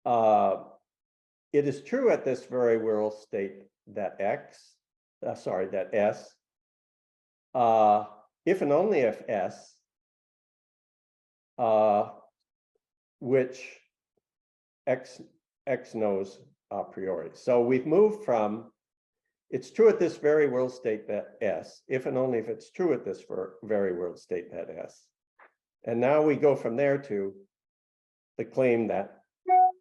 it is true at this very world state that that S, if and only if S, which X knows a priori. So we've moved from it's true at this very world state that S, if and only if it's true at this very world state that S. And now we go from there to the claim that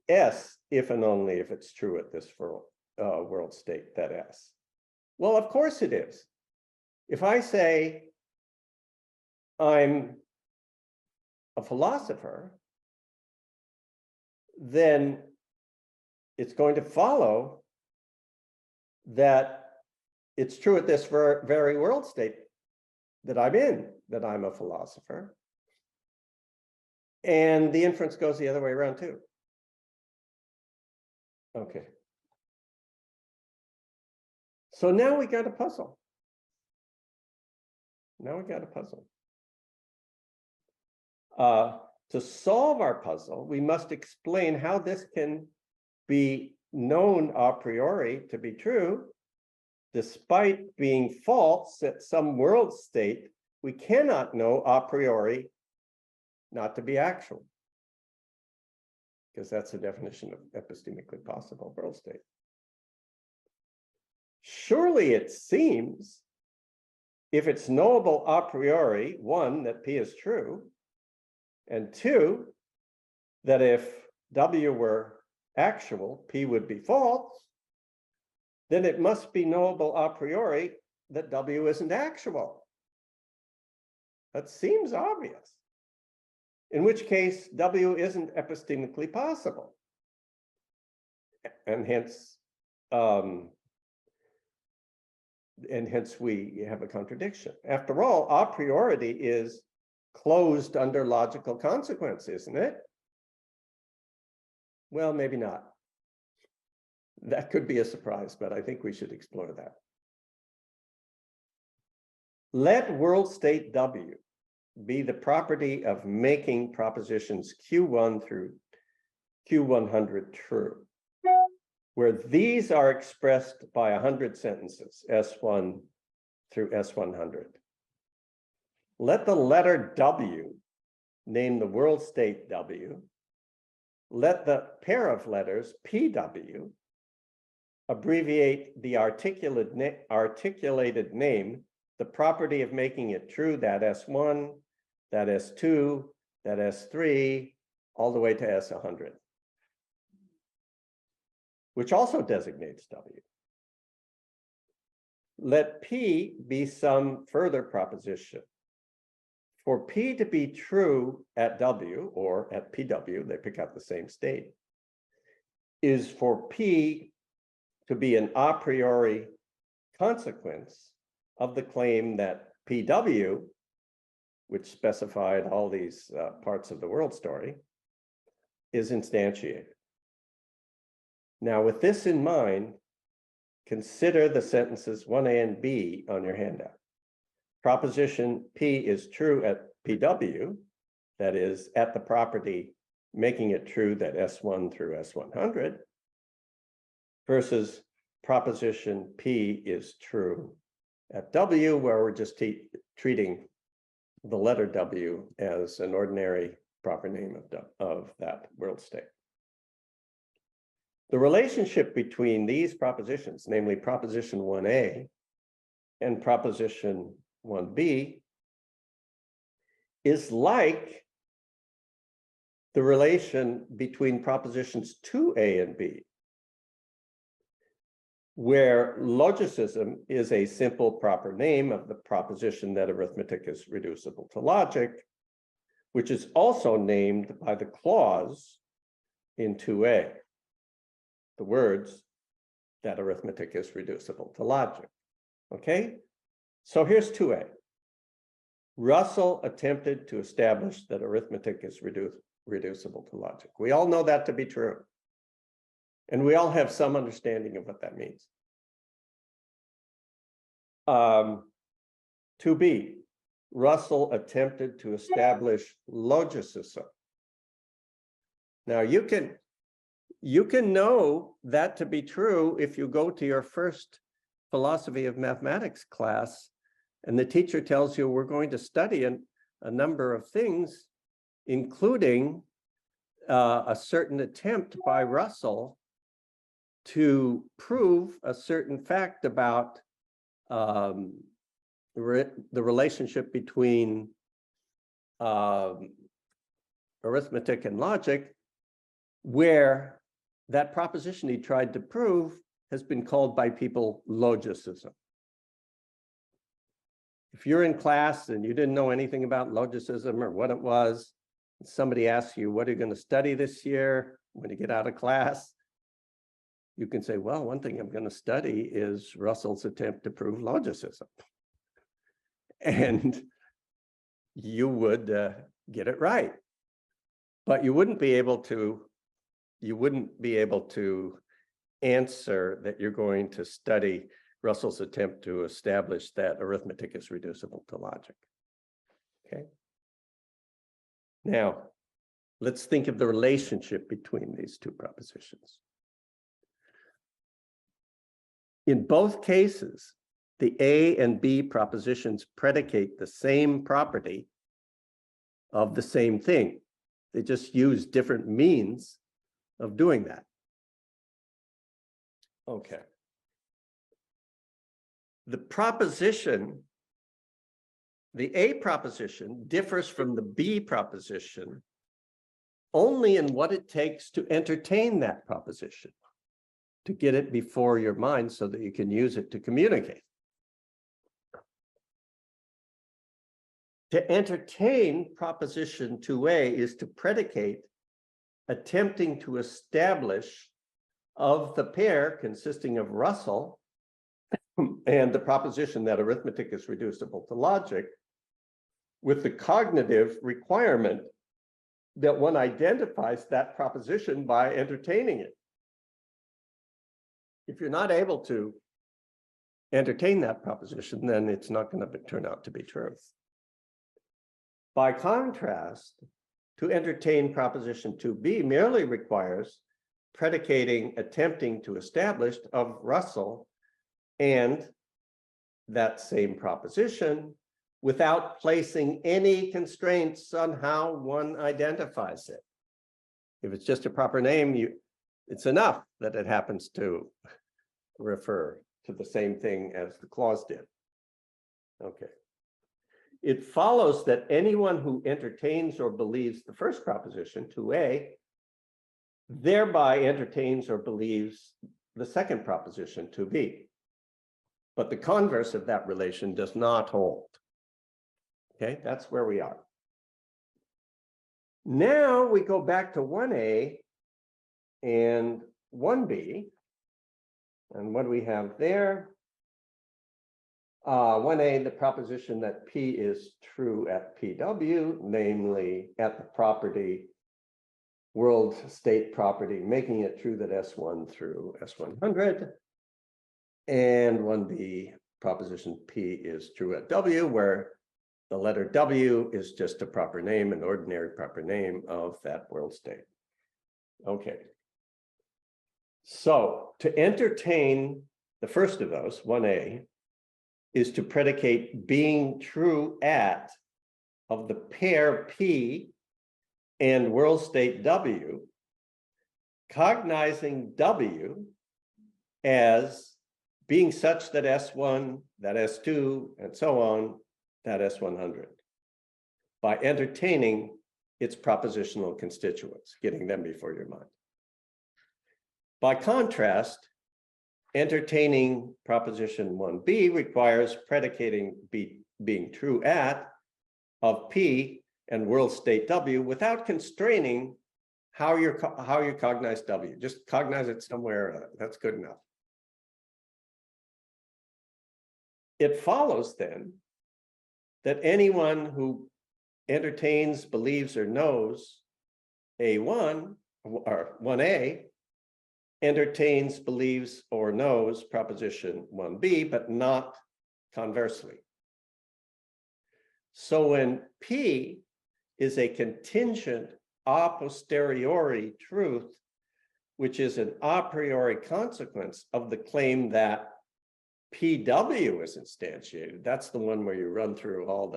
S, if and only if it's true at this world state that S. Well, of course it is. If I say I'm a philosopher, then it's going to follow that it's true at this very world state that I'm in, that I'm a philosopher. And the inference goes the other way around too. Okay. So now we got a puzzle. Now we got a puzzle. To solve our puzzle, we must explain how this can be known a priori to be true, despite being false at some world state. We cannot know a priori not to be actual, because that's the definition of epistemically possible world state. Surely it seems, if it's knowable a priori, one, that P is true, and two, that if W were actual, P would be false, then it must be knowable a priori that W isn't actual. That seems obvious. In which case, W isn't epistemically possible. And hence we have a contradiction. After all, a priori is closed under logical consequence, isn't it? Well, maybe not. That could be a surprise, but I think we should explore that. Let world state W be the property of making propositions Q1 through Q100 true, where these are expressed by 100 sentences, S1 through S100. Let the letter W name the world state W. Let the pair of letters PW abbreviate the articulated name, the property of making it true, that S1, that S2, that S3, all the way to S100, which also designates W. Let P be some further proposition. For P to be true at W or at PW, they pick up the same state, is for P to be an a priori consequence of the claim that PW, which specified all these parts of the world story, is instantiated. Now, with this in mind, consider the sentences 1A and B on your handout. Proposition P is true at PW, that is, at the property making it true that S1 through S100, versus proposition P is true at W, where we're just treating the letter W as an ordinary proper name of that world state. The relationship between these propositions, namely proposition 1A and proposition 1B, is like the relation between propositions 2A and B, where logicism is a simple proper name of the proposition that arithmetic is reducible to logic, which is also named by the clause in 2A, the words that arithmetic is reducible to logic. Okay? So here's 2A. Russell attempted to establish that arithmetic is reducible to logic. We all know that to be true. And we all have some understanding of what that means. 2B, Russell attempted to establish logicism. Now you can know that to be true if you go to your first philosophy of mathematics class and the teacher tells you we're going to study a number of things, including a certain attempt by Russell to prove a certain fact about the relationship between arithmetic and logic, where that proposition he tried to prove has been called by people logicism. if you're in class and you didn't know anything about logicism or what it was, somebody asks you, what are you going to study this year when you get out of class? You can say, well, one thing I'm going to study is Russell's attempt to prove logicism. And you would get it right. But you wouldn't be able to answer that you're going to study Russell's attempt to establish that arithmetic is reducible to logic. Okay. Now, let's think of the relationship between these two propositions. In both cases, the A and B propositions predicate the same property of the same thing. They just use different means of doing that. Okay. The A proposition differs from the B proposition only in what it takes to entertain that proposition, to get it before your mind so that you can use it to communicate. To entertain proposition 2A is to predicate attempting to establish of the pair consisting of Russell and the proposition that arithmetic is reducible to logic, with the cognitive requirement that one identifies that proposition by entertaining it. If you're not able to entertain that proposition, then it's not going to turn out to be true. By contrast, to entertain proposition 2B merely requires predicating attempting to establish of Russell and that same proposition without placing any constraints on how one identifies it. If it's just a proper name, it's enough that it happens to refer to the same thing as the clause did. Okay. It follows that anyone who entertains or believes the first proposition, 2A, thereby entertains or believes the second proposition, 2B. But the converse of that relation does not hold. Okay, that's where we are. Now we go back to 1A and 1B. And what do we have there? 1A, the proposition that P is true at PW, namely at the property, world state property, making it true that S1 through S100. And 1B, proposition P is true at W, where the letter W is just a proper name, an ordinary proper name of that world state. Okay. So to entertain the first of those, 1A, is to predicate being true at of the pair P and world state W, cognizing W as being such that S1, that S2, and so on, that S100, by entertaining its propositional constituents, getting them before your mind. By contrast, entertaining proposition 1B requires predicating being true at of P and world state W without constraining how you cognize W. Just cognize it somewhere, that's good enough. It follows then that anyone who entertains, believes, or knows A1 or 1A entertains, believes, or knows proposition 1B, but not conversely. So when P is a contingent a posteriori truth, which is an a priori consequence of the claim that PW is instantiated, that's the one where you run through all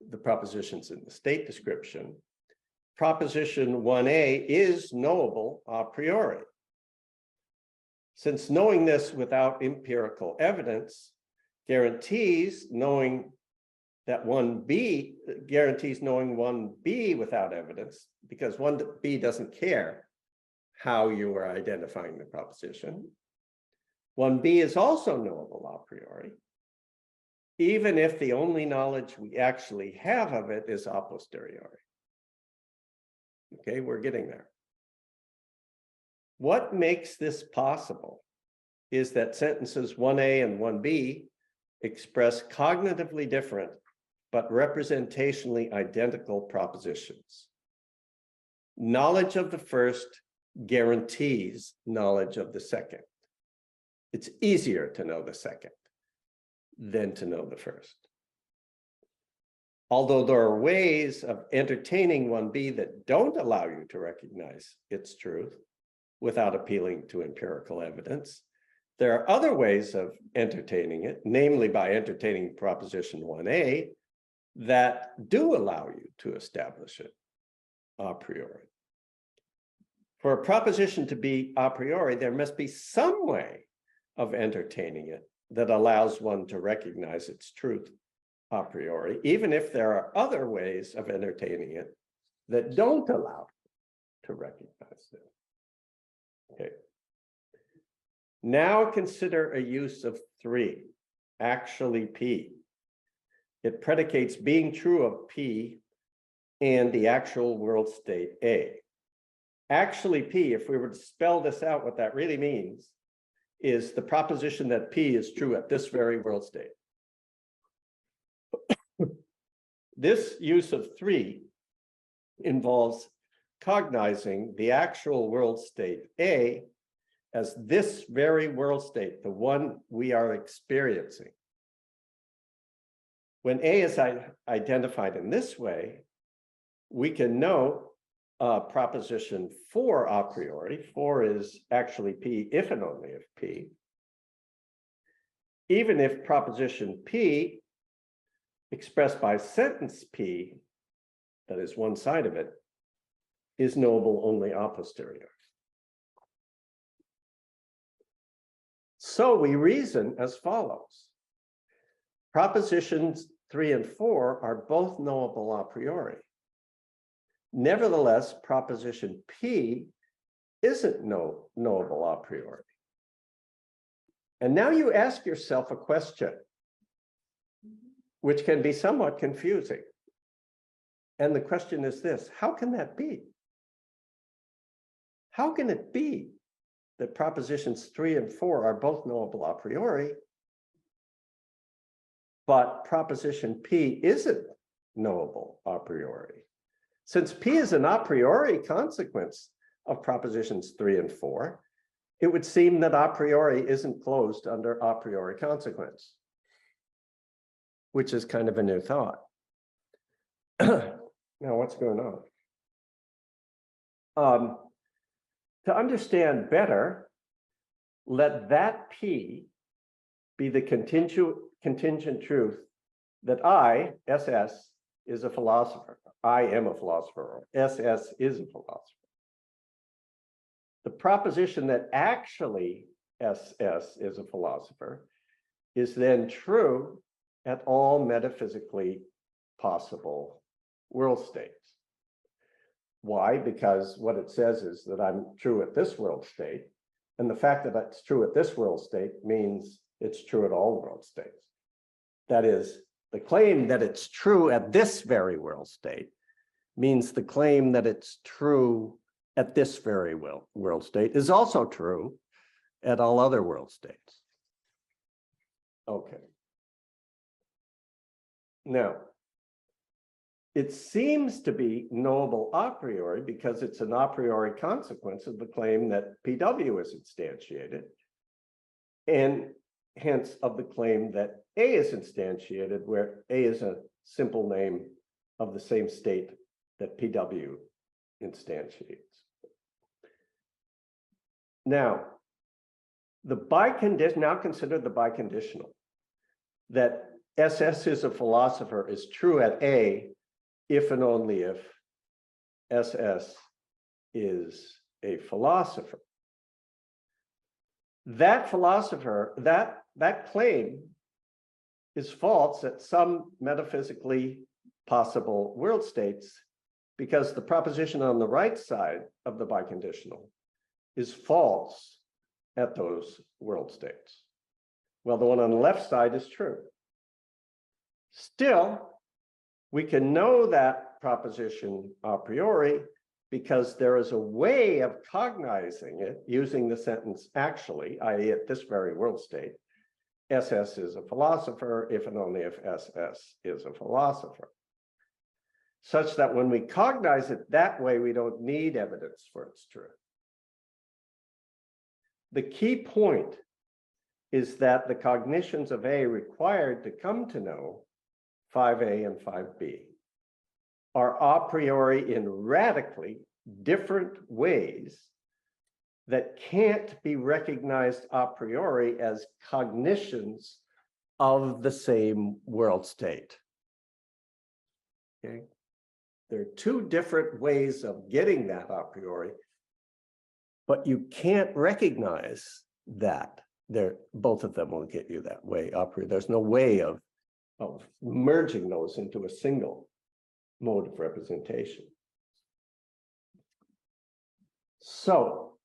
the propositions in the state description. Proposition 1A is knowable a priori. Since knowing this without empirical evidence guarantees knowing that 1B guarantees knowing 1B without evidence, because 1B doesn't care how you are identifying the proposition. 1B is also knowable a priori. even if the only knowledge we actually have of it is a posteriori. Okay, we're getting there. What makes this possible is that sentences 1A and 1B express cognitively different but representationally identical propositions. Knowledge of the first guarantees knowledge of the second. It's easier to know the second than to know the first. Although there are ways of entertaining 1B that don't allow you to recognize its truth without appealing to empirical evidence, there are other ways of entertaining it, namely by entertaining proposition 1A, that do allow you to establish it a priori. For a proposition to be a priori, there must be some way of entertaining it that allows one to recognize its truth a priori, even if there are other ways of entertaining it that don't allow to recognize it. Okay. Now consider a use of 3, actually P. It predicates being true of P and the actual world state A. Actually P, if we were to spell this out, what that really means is the proposition that P is true at this very world state. This use of 3 involves cognizing the actual world state A as this very world state, the one we are experiencing. When A is identified in this way, we can know proposition 4 a priori. 4 is actually P if and only if P. Even if proposition P expressed by sentence P, that is one side of it, is knowable only a posteriori. So we reason as follows. Propositions 3 and 4 are both knowable a priori. Nevertheless, proposition P isn't knowable a priori. And now you ask yourself a question, which can be somewhat confusing. And the question is this: how can that be? How can it be that propositions 3 and 4 are both knowable a priori, but proposition P isn't knowable a priori? Since P is an a priori consequence of propositions 3 and 4, it would seem that a priori isn't closed under a priori consequence, which is kind of a new thought. Now, what's going on? To understand better, let that P be the contingent truth that I, SS, is a philosopher. I am a philosopher, or SS is a philosopher. The proposition that actually SS is a philosopher is then true at all metaphysically possible world states. Why? Because what it says is that I'm true at this world state, and the fact that it's true at this world state means it's true at all world states. That is, the claim that it's true at this very world state means the claim that it's true at this very world state is also true at all other world states. Okay. Now, it seems to be knowable a priori because it's an a priori consequence of the claim that PW is instantiated, and hence of the claim that A is instantiated, where A is a simple name of the same state that PW instantiates. Now, now consider the biconditional, that SS is a philosopher is true at A if and only if SS is a philosopher. That philosopher, that claim is false at some metaphysically possible world states, because the proposition on the right side of the biconditional is false at those world states. Well, the one on the left side is true. Still, we can know that proposition a priori because there is a way of cognizing it using the sentence actually, i.e. at this very world state, SS is a philosopher if and only if SS is a philosopher. Such that when we cognize it that way, we don't need evidence for its truth. The key point is that the cognitions of A required to come to know 5A and 5B are a priori in radically different ways that can't be recognized a priori as cognitions of the same world state. Okay? There are two different ways of getting that a priori, but you can't recognize that. Both of them will get you that way a priori. There's no way of merging those into a single mode of representation. So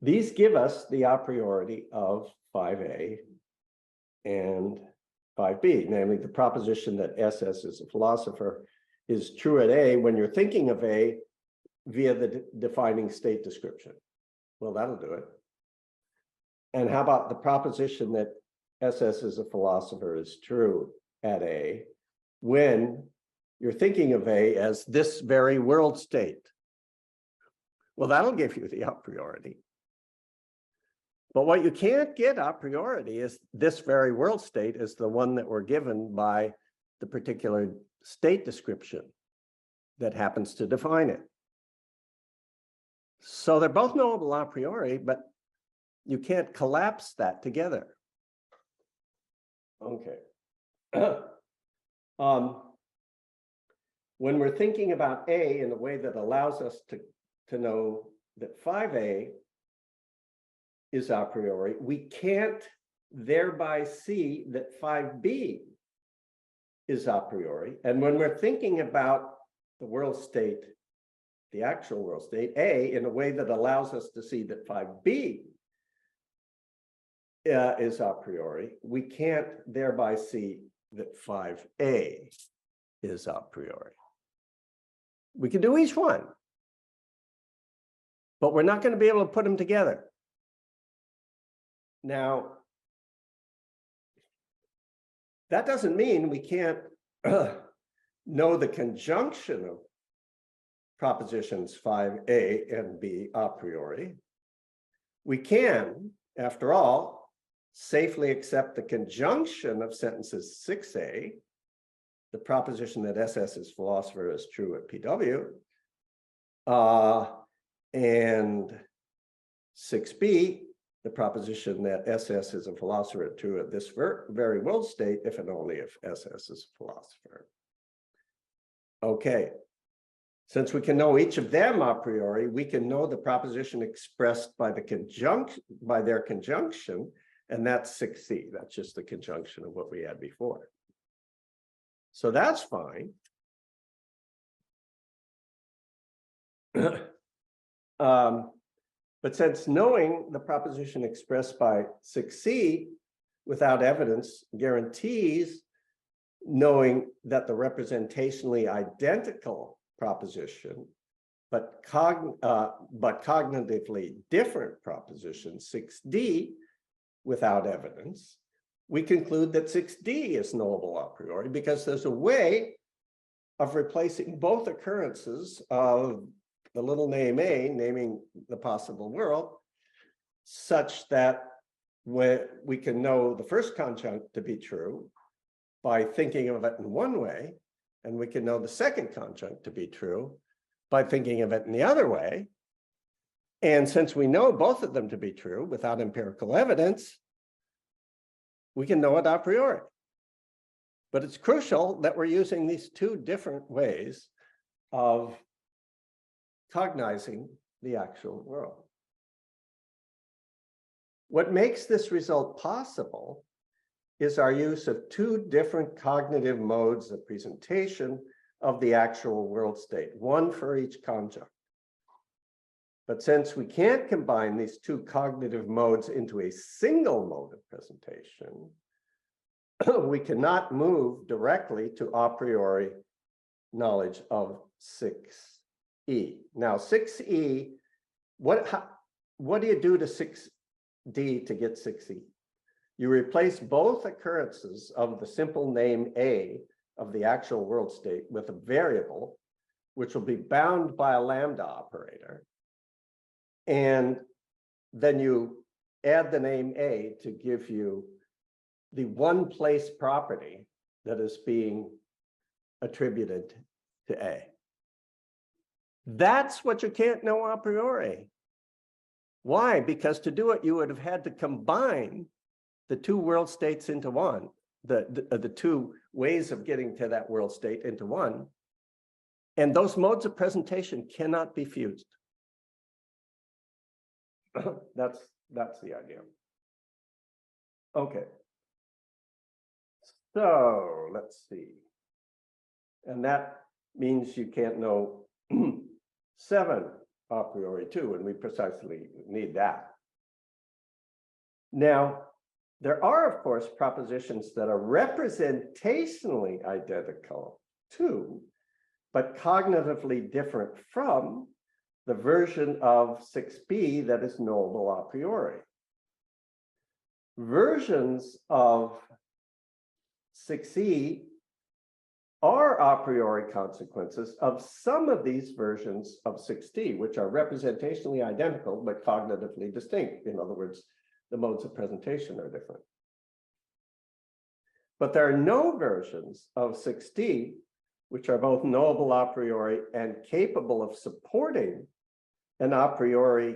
these give us the a priori of 5A and 5B, namely the proposition that SS is a philosopher is true at A when you're thinking of A via the defining state description. Well, that'll do it. And how about the proposition that SS is a philosopher is true at A when you're thinking of A as this very world state? Well, that'll give you the a priori. But what you can't get a priori is this very world state is the one that we're given by the particular state description that happens to define it. So they're both knowable a priori, but you can't collapse that together. Okay. When we're thinking about A in a way that allows us to know that 5A is a priori, we can't thereby see that 5B is a priori. And when we're thinking about the world state, the actual world state, A, in a way that allows us to see that 5B is a priori, we can't thereby see that 5A is a priori. We can do each one, but we're not going to be able to put them together. Now, that doesn't mean we can't know the conjunction of propositions 5A and B a priori. We can, after all, safely accept the conjunction of sentences 6A, the proposition that SS is philosopher is true at PW, and 6B, the proposition that SS is a philosopher is true at this very world state, if and only if SS is a philosopher. Okay. Since we can know each of them a priori, we can know the proposition expressed by their conjunction, and that's 6C. That's just the conjunction of what we had before. So that's fine. But since knowing the proposition expressed by 6C without evidence guarantees knowing that the representationally identical proposition, but cognitively different proposition 6D without evidence, we conclude that 6D is knowable a priori because there's a way of replacing both occurrences of the little name A, naming the possible world, such that we can know the first conjunct to be true by thinking of it in one way, and we can know the second conjunct to be true by thinking of it in the other way. And since we know both of them to be true without empirical evidence, we can know it a priori. But it's crucial that we're using these two different ways of cognizing the actual world. What makes this result possible is our use of two different cognitive modes of presentation of the actual world state, one for each conjunct. But since we can't combine these two cognitive modes into a single mode of presentation, we cannot move directly to a priori knowledge of 6E. Now, 6E, what do you do to 6D to get 6E? You replace both occurrences of the simple name A of the actual world state with a variable, which will be bound by a lambda operator. And then you add the name A to give you the one place property that is being attributed to A. That's what you can't know a priori. Why? Because to do it, you would have had to combine the two world states into one, the two ways of getting to that world state into one. And those modes of presentation cannot be fused. That's the idea. Okay. So let's see. And that means you can't know 7 a priori too, and we precisely need that. Now, there are, of course, propositions that are representationally identical to, but cognitively different from, the version of 6B that is knowable a priori. Versions of 6E are a priori consequences of some of these versions of 6D, which are representationally identical but cognitively distinct. In other words, the modes of presentation are different. But there are no versions of 6D which are both knowable a priori and capable of supporting an a priori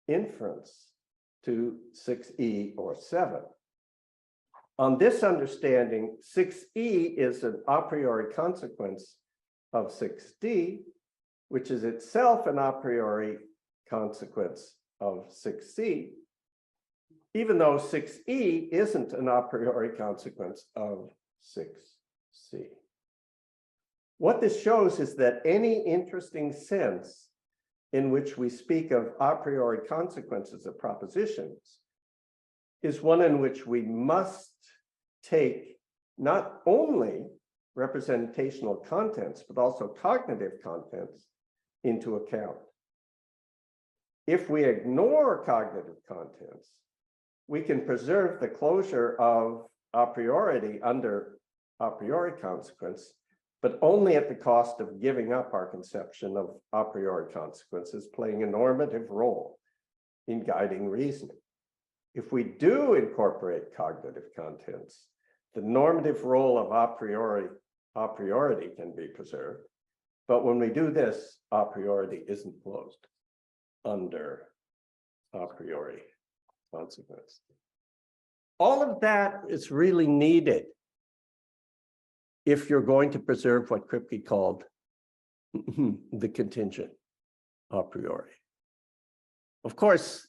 inference to 6E or 7. On this understanding, 6E is an a priori consequence of 6D, which is itself an a priori consequence of 6C, even though 6E isn't an a priori consequence of 6C. What this shows is that any interesting sense in which we speak of a priori consequences of propositions is one in which we must take not only representational contents, but also cognitive contents into account. If we ignore cognitive contents, we can preserve the closure of a priority under a priori consequence, but only at the cost of giving up our conception of a priori consequences playing a normative role in guiding reasoning. If we do incorporate cognitive contents, the normative role of a priority can be preserved. But when we do this, a priority isn't closed under a priori consequence. All of that is really needed if you're going to preserve what Kripke called the contingent a priori. Of course,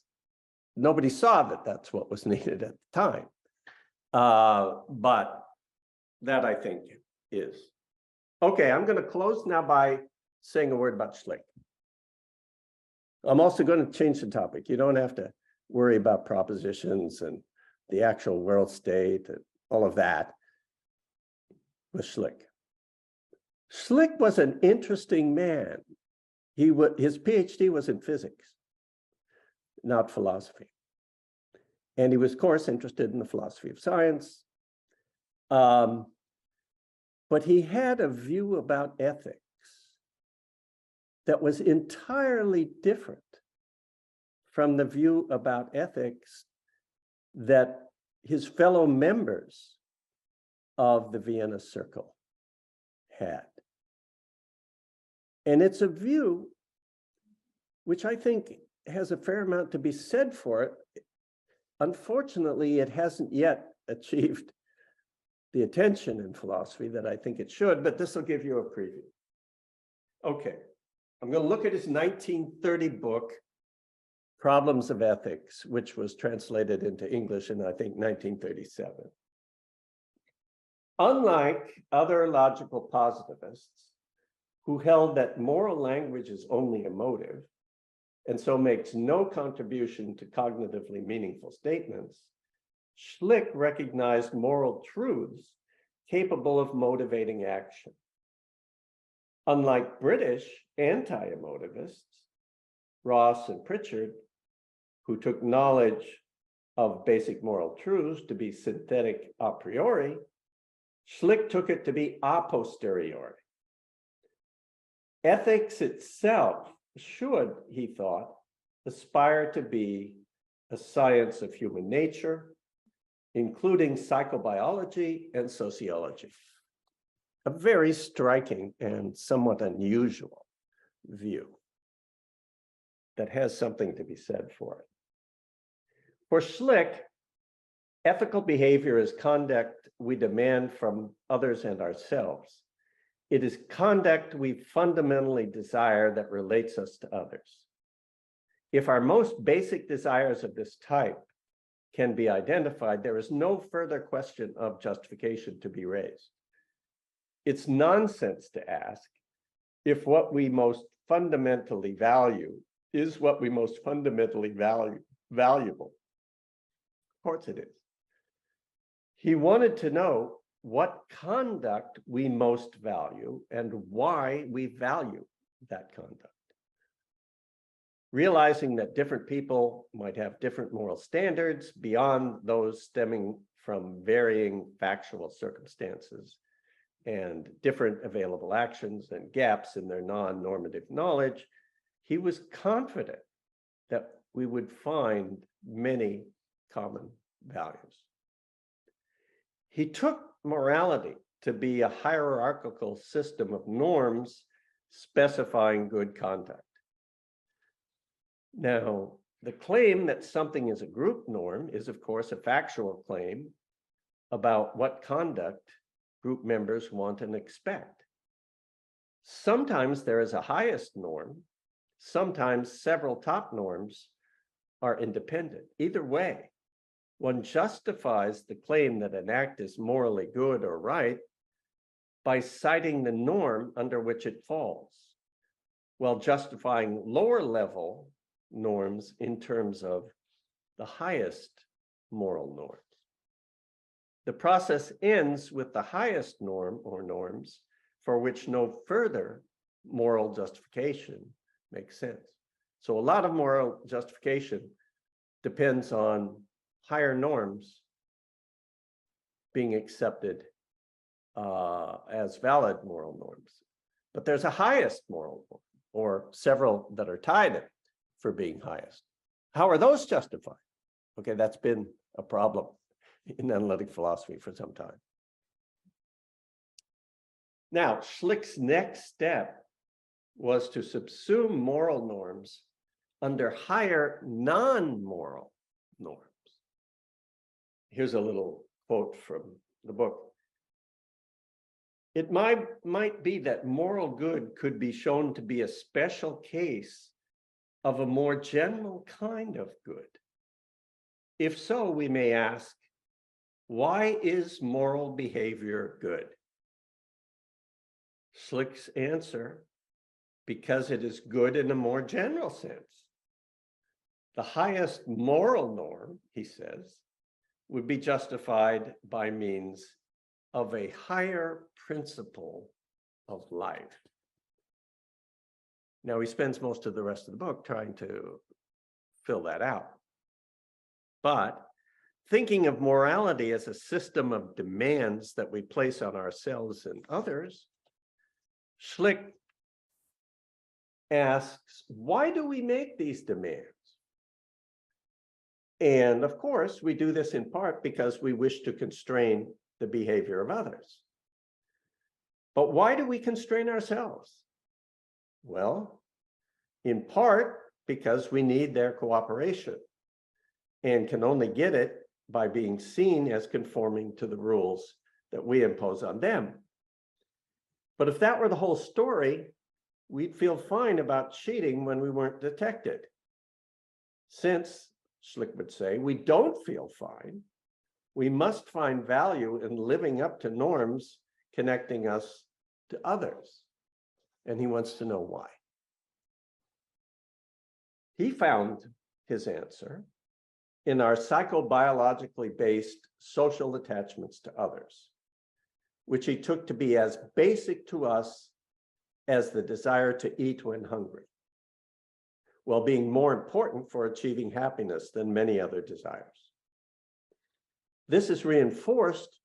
nobody saw that that's what was needed at the time. But that, I think, is. Okay, I'm going to close now by saying a word about Schlick. I'm also going to change the topic. You don't have to worry about propositions and the actual world state and all of that with Schlick. Schlick was an interesting man. His PhD was in physics, not philosophy. And he was, of course, interested in the philosophy of science. But he had a view about ethics that was entirely different from the view about ethics that his fellow members of the Vienna Circle had. And it's a view which I think has a fair amount to be said for it. Unfortunately, it hasn't yet achieved the attention in philosophy that I think it should, but this will give you a preview. Okay, I'm going to look at his 1930 book, Problems of Ethics, which was translated into English in, I think, 1937. Unlike other logical positivists who held that moral language is only emotive, and so makes no contribution to cognitively meaningful statements, Schlick recognized moral truths capable of motivating action. Unlike British anti-emotivists, Ross and Pritchard, who took knowledge of basic moral truths to be synthetic a priori, Schlick took it to be a posteriori. Ethics itself should, he thought, aspire to be a science of human nature, including psychobiology and sociology. A very striking and somewhat unusual view that has something to be said for it. For Schlick, ethical behavior is conduct we demand from others and ourselves. It is conduct we fundamentally desire that relates us to others. If our most basic desires of this type can be identified, there is no further question of justification to be raised. It's nonsense to ask if what we most fundamentally value is what we most fundamentally valuable. Of course it is. He wanted to know what conduct we most value and why we value that conduct. Realizing that different people might have different moral standards beyond those stemming from varying factual circumstances and different available actions and gaps in their non-normative knowledge, he was confident that we would find many common values. He took morality to be a hierarchical system of norms specifying good conduct. Now, the claim that something is a group norm is, of course, a factual claim about what conduct group members want and expect. Sometimes there is a highest norm, sometimes several top norms are independent. Either way, one justifies the claim that an act is morally good or right by citing the norm under which it falls, while justifying lower level norms in terms of the highest moral norms. The process ends with the highest norm or norms for which no further moral justification makes sense. So a lot of moral justification depends on higher norms being accepted as valid moral norms. But there's a highest moral norm, or several that are tied for being highest. How are those justified? Okay, that's been a problem in analytic philosophy for some time. Now, Schlick's next step was to subsume moral norms under higher non-moral norms. Here's a little quote from the book. It might be that moral good could be shown to be a special case of a more general kind of good. If so, we may ask, why is moral behavior good? Schlick's answer, because it is good in a more general sense. The highest moral norm, he says, would be justified by means of a higher principle of life. Now, he spends most of the rest of the book trying to fill that out. But thinking of morality as a system of demands that we place on ourselves and others, Schlick asks, why do we make these demands? And of course, we do this in part because we wish to constrain the behavior of others. But why do we constrain ourselves? Well, in part because we need their cooperation and can only get it by being seen as conforming to the rules that we impose on them. But if that were the whole story, we'd feel fine about cheating when we weren't detected. Since, Schlick would say, we don't feel fine, we must find value in living up to norms connecting us to others. And he wants to know why. He found his answer in our psychobiologically based social attachments to others, which he took to be as basic to us as the desire to eat when hungry, while being more important for achieving happiness than many other desires. This is reinforced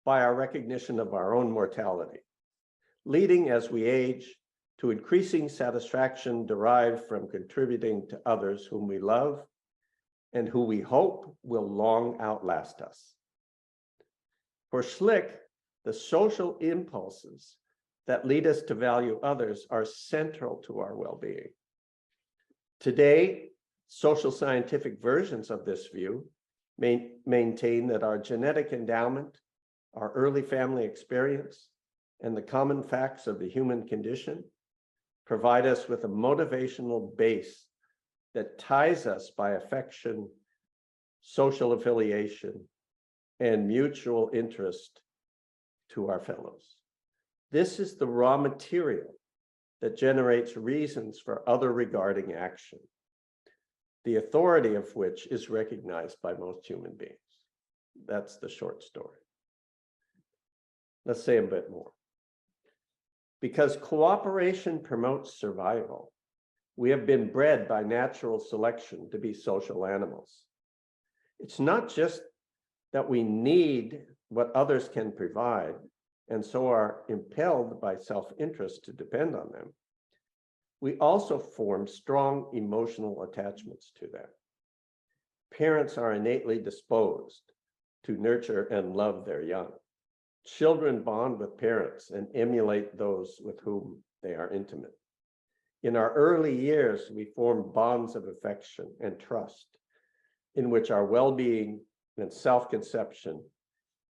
by our recognition of our own mortality, leading as we age to increasing satisfaction derived from contributing to others whom we love and who we hope will long outlast us. For Schlick, the social impulses that lead us to value others are central to our well-being. Today, social scientific versions of this view maintain that our genetic endowment, our early family experience, and the common facts of the human condition provide us with a motivational base that ties us by affection, social affiliation, and mutual interest to our fellows. This is the raw material that generates reasons for other regarding action, the authority of which is recognized by most human beings. That's the short story. Let's say a bit more. Because cooperation promotes survival, we have been bred by natural selection to be social animals. It's not just that we need what others can provide, and so are impelled by self-interest to depend on them. We also form strong emotional attachments to them. Parents are innately disposed to nurture and love their young. Children bond with parents and emulate those with whom they are intimate. In our early years, we form bonds of affection and trust in which our well-being and self-conception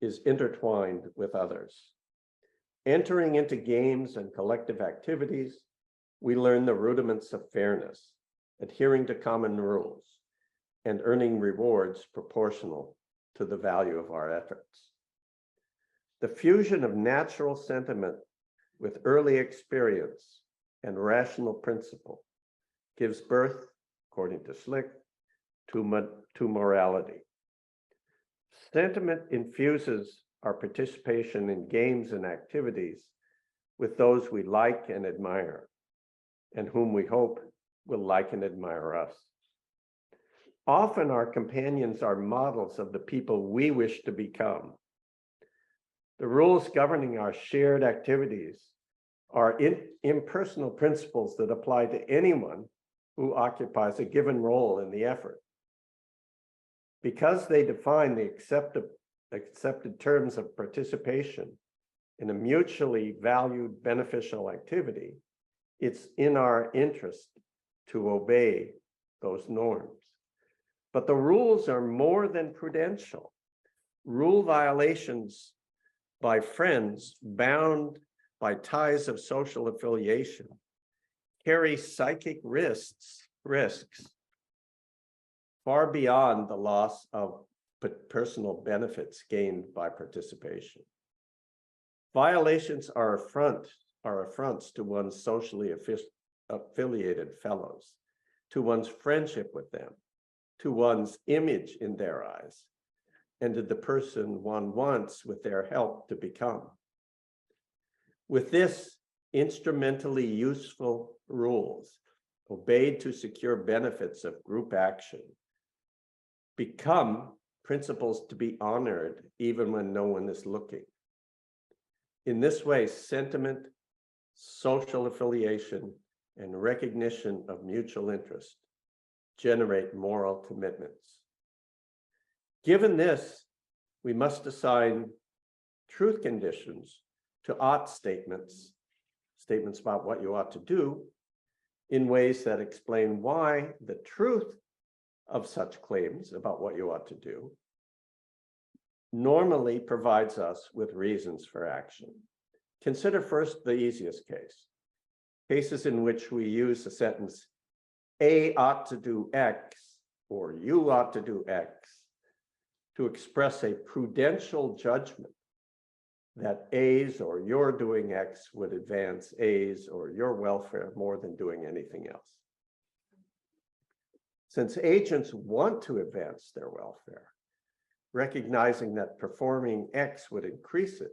is intertwined with others. Entering into games and collective activities, we learn the rudiments of fairness, adhering to common rules, and earning rewards proportional to the value of our efforts. The fusion of natural sentiment with early experience and rational principle gives birth, according to Schlick, to morality. Sentiment infuses our participation in games and activities with those we like and admire, and whom we hope will like and admire us. Often our companions are models of the people we wish to become. The rules governing our shared activities are impersonal principles that apply to anyone who occupies a given role in the effort. Because they define the accepted terms of participation in a mutually valued beneficial activity, it's in our interest to obey those norms. But the rules are more than prudential. Rule violations by friends bound by ties of social affiliation carry psychic risks far beyond the loss of personal benefits gained by participation. Violations are affronts to one's socially affiliated fellows, to one's friendship with them, to one's image in their eyes, and to the person one wants with their help to become. With this instrumentally useful rules, obeyed to secure benefits of group action, become principles to be honored even when no one is looking. In this way, sentiment, social affiliation, and recognition of mutual interest generate moral commitments. Given this, we must assign truth conditions to ought statements about what you ought to do, in ways that explain why the truth of such claims about what you ought to do normally provides us with reasons for action. Consider first the easiest case. Cases in which we use the sentence, A ought to do X, or you ought to do X, to express a prudential judgment that A's or your doing X would advance A's or your welfare more than doing anything else. since agents want to advance their welfare, recognizing that performing X would increase it,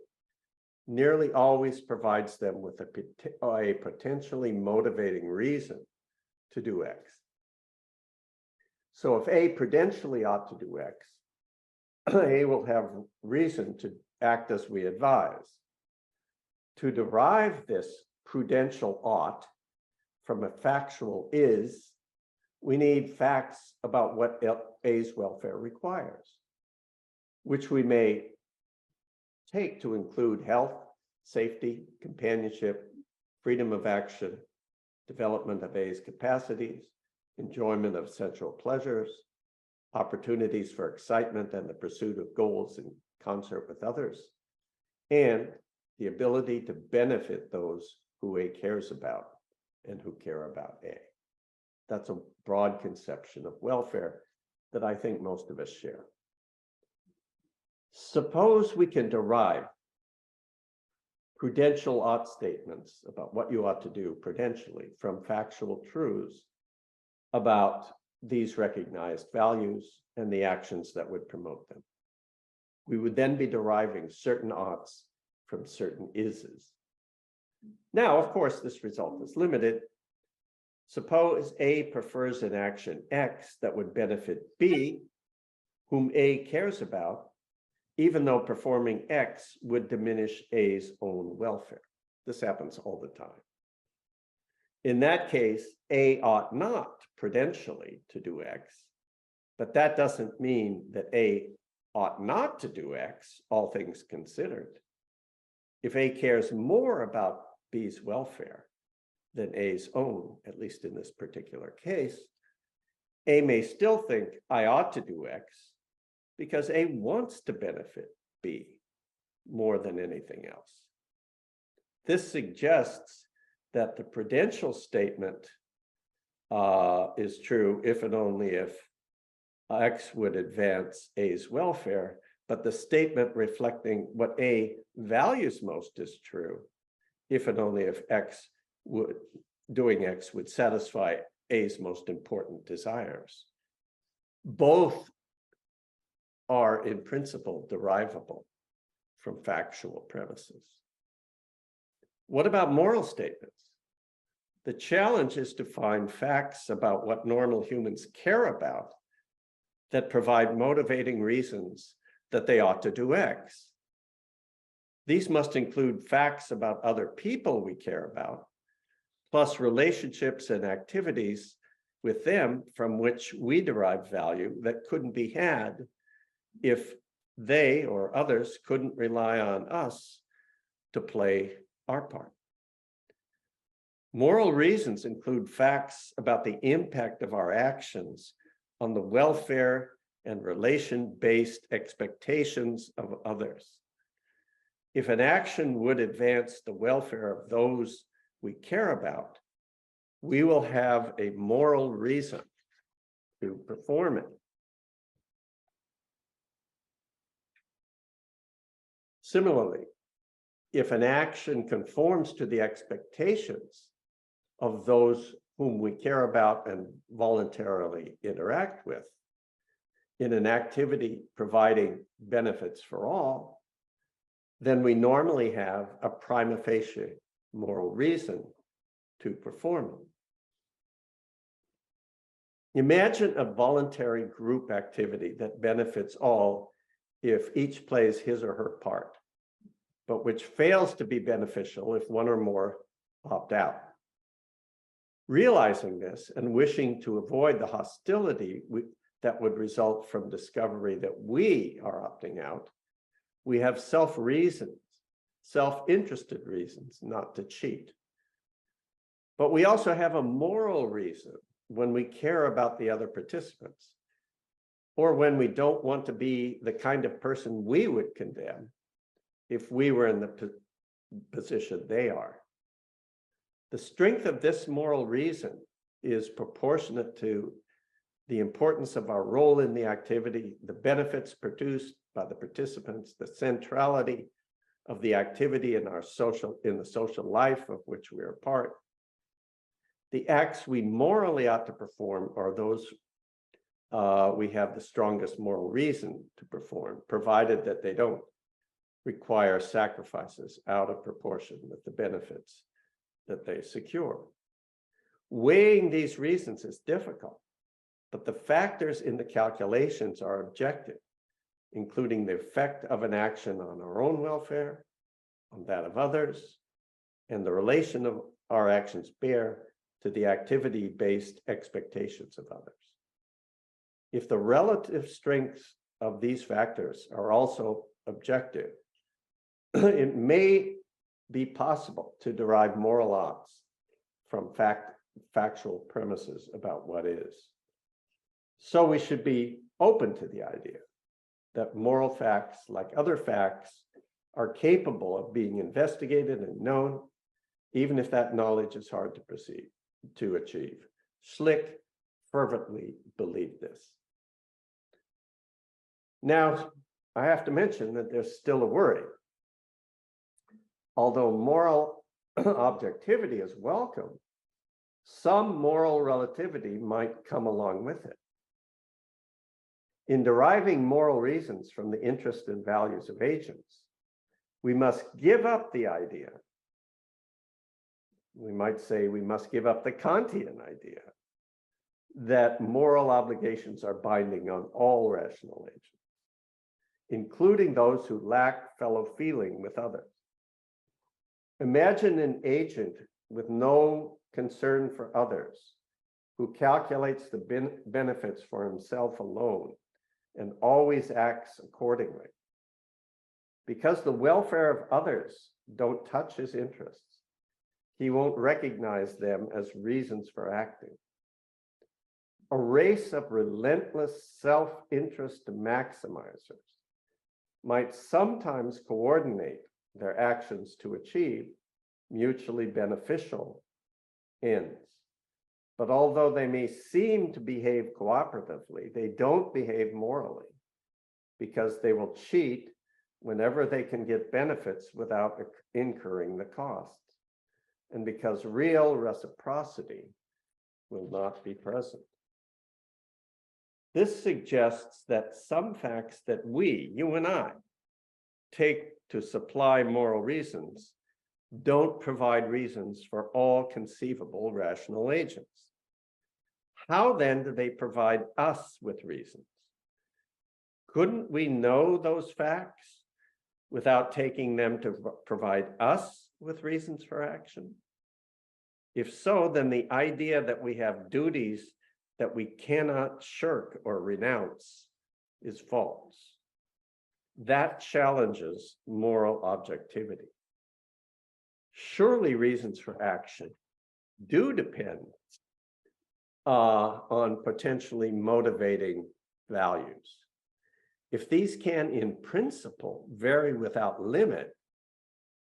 nearly always provides them with a potentially motivating reason to do X. So if A prudentially ought to do X, A will have reason to act as we advise. To derive this prudential ought from a factual is, we need facts about what A's welfare requires, which we may take to include health, safety, companionship, freedom of action, development of A's capacities, enjoyment of sensual pleasures, opportunities for excitement and the pursuit of goals in concert with others, and the ability to benefit those who A cares about and who care about A. That's a broad conception of welfare that I think most of us share. Suppose we can derive prudential ought statements about what you ought to do prudentially from factual truths about these recognized values and the actions that would promote them. We would then be deriving certain oughts from certain ises. Now, of course, this result is limited. Suppose A prefers an action X that would benefit B, whom A cares about, even though performing X would diminish A's own welfare. This happens all the time. In that case, A ought not prudentially to do X, but that doesn't mean that A ought not to do X, all things considered. If A cares more about B's welfare than A's own, at least in this particular case, A may still think I ought to do X because A wants to benefit B more than anything else. This suggests that the prudential statement is true if and only if X would advance A's welfare, but the statement reflecting what A values most is true if and only if doing X would satisfy A's most important desires. Both are in principle derivable from factual premises. What about moral statements? The challenge is to find facts about what normal humans care about that provide motivating reasons that they ought to do X. These must include facts about other people we care about, plus relationships and activities with them from which we derive value that couldn't be had if they or others couldn't rely on us to play our part. Moral reasons include facts about the impact of our actions on the welfare and relation-based expectations of others. If an action would advance the welfare of those we care about, we will have a moral reason to perform it. Similarly, if an action conforms to the expectations of those whom we care about and voluntarily interact with, in an activity providing benefits for all, then we normally have a prima facie moral reason to perform it. Imagine a voluntary group activity that benefits all if each plays his or her part, but which fails to be beneficial if one or more opt out. Realizing this and wishing to avoid the hostility that would result from discovery that we are opting out, we have self-reasons, self-interested reasons not to cheat. But we also have a moral reason when we care about the other participants, or when we don't want to be the kind of person we would condemn if we were in the position they are. The strength of this moral reason is proportionate to the importance of our role in the activity, the benefits produced by the participants, the centrality of the activity in the social life of which we are part. The acts we morally ought to perform are those we have the strongest moral reason to perform, provided that they don't require sacrifices out of proportion with the benefits that they secure. Weighing these reasons is difficult, but the factors in the calculations are objective, including the effect of an action on our own welfare, on that of others, and the relation of our actions bear to the activity-based expectations of others. If the relative strengths of these factors are also objective, it may be possible to derive moral odds from factual premises about what is. So we should be open to the idea that moral facts, like other facts, are capable of being investigated and known, even if that knowledge is hard to achieve. Schlick fervently believed this. Now, I have to mention that there's still a worry. Although moral objectivity is welcome, some moral relativity might come along with it. In deriving moral reasons from the interests and values of agents, we must give up the idea. We might say we must give up the Kantian idea that moral obligations are binding on all rational agents, including those who lack fellow feeling with others. Imagine an agent with no concern for others, who calculates the benefits for himself alone and always acts accordingly. Because the welfare of others don't touch his interests, he won't recognize them as reasons for acting. A race of relentless self-interest maximizers might sometimes coordinate their actions to achieve mutually beneficial ends. But although they may seem to behave cooperatively, they don't behave morally, because they will cheat whenever they can get benefits without incurring the costs, and because real reciprocity will not be present. This suggests that some facts that we, you and I, take to supply moral reasons don't provide reasons for all conceivable rational agents. How then do they provide us with reasons? Couldn't we know those facts without taking them to provide us with reasons for action? If so, then the idea that we have duties that we cannot shirk or renounce is false. That challenges moral objectivity. Surely reasons for action do depend on potentially motivating values. If these can, in principle, vary without limit,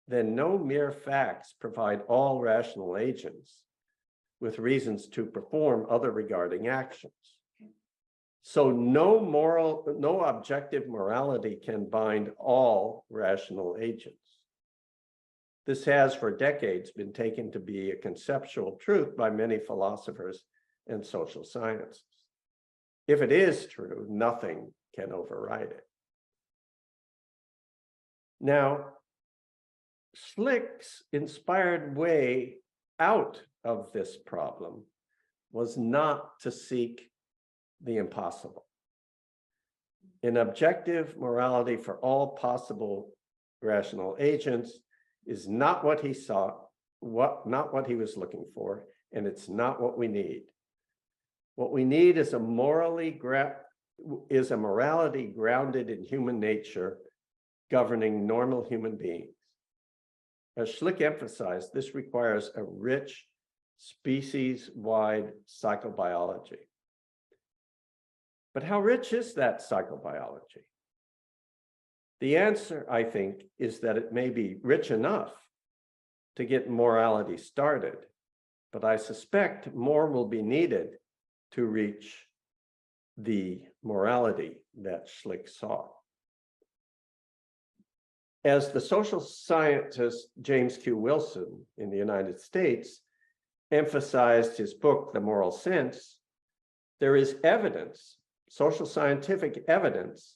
then no mere facts provide all rational agents with reasons to perform other regarding actions. So no objective morality can bind all rational agents. This has for decades been taken to be a conceptual truth by many philosophers and social scientists. If it is true, nothing can override it. Now, Schlick's inspired way out of this problem was not to seek the impossible. An objective morality for all possible rational agents is not what he sought, not what he was looking for, and it's not what we need. What we need is a morality grounded in human nature, governing normal human beings. As Schlick emphasized, this requires a rich, species-wide psychobiology. But how rich is that psychobiology? The answer, I think, is that it may be rich enough to get morality started, but I suspect more will be needed to reach the morality that Schlick saw. As the social scientist James Q. Wilson in the United States emphasized his book, The Moral Sense, there is evidence social scientific evidence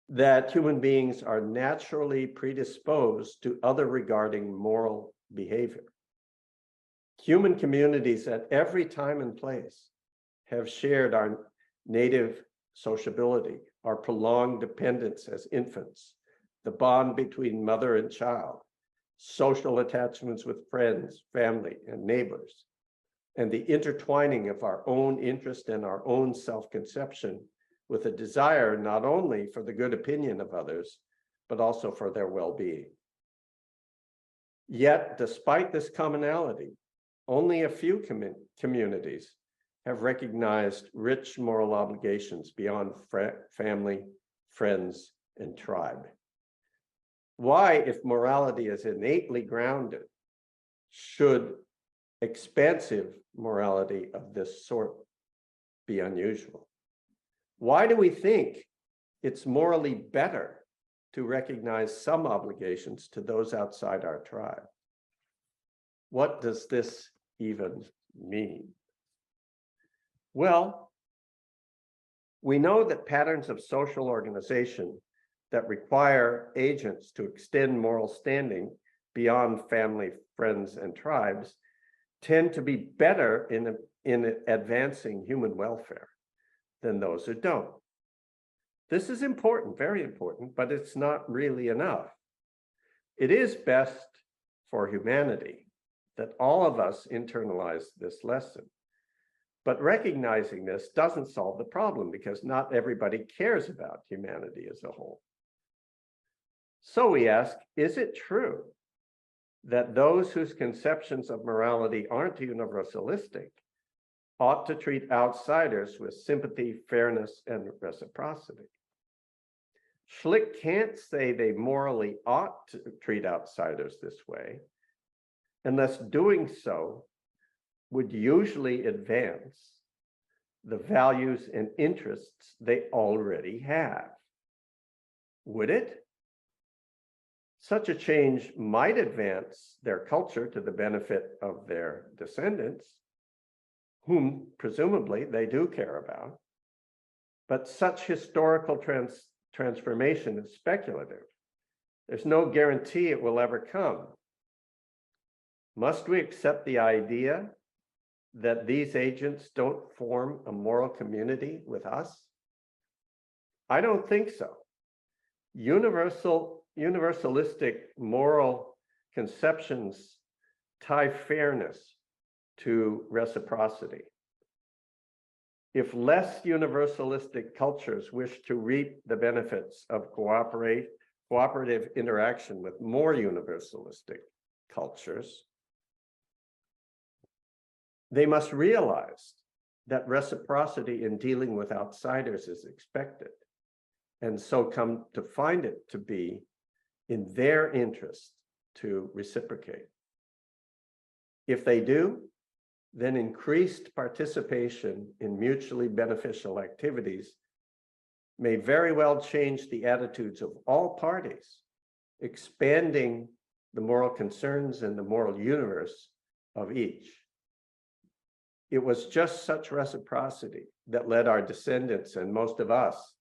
that human beings are naturally predisposed to other regarding moral behavior. Human communities at every time and place have shared our native sociability, our prolonged dependence as infants, the bond between mother and child, social attachments with friends, family, and neighbors, and the intertwining of our own interest and our own self-conception with a desire not only for the good opinion of others, but also for their well-being. Yet, despite this commonality, only a few communities have recognized rich moral obligations beyond family, friends, and tribe. Why, if morality is innately grounded, should expansive morality of this sort be unusual? Why do we think it's morally better to recognize some obligations to those outside our tribe? What does this even mean? Well, we know that patterns of social organization that require agents to extend moral standing beyond family, friends, and tribes tend to be better in advancing human welfare than those who don't. This is important, very important, but it's not really enough. It is best for humanity that all of us internalize this lesson. But recognizing this doesn't solve the problem because not everybody cares about humanity as a whole. So we ask, is it true that those whose conceptions of morality aren't universalistic ought to treat outsiders with sympathy, fairness, and reciprocity? Schlick can't say they morally ought to treat outsiders this way, unless doing so would usually advance the values and interests they already have. Would it? Such a change might advance their culture to the benefit of their descendants, whom presumably they do care about. But such historical transformation is speculative. There's no guarantee it will ever come. Must we accept the idea that these agents don't form a moral community with us? I don't think so. Universalistic moral conceptions tie fairness to reciprocity. If less universalistic cultures wish to reap the benefits of cooperative interaction with more universalistic cultures, they must realize that reciprocity in dealing with outsiders is expected, and so come to find it to be in their interest to reciprocate. If they do, then increased participation in mutually beneficial activities may very well change the attitudes of all parties, expanding the moral concerns and the moral universe of each. It was just such reciprocity that led our descendants and most of us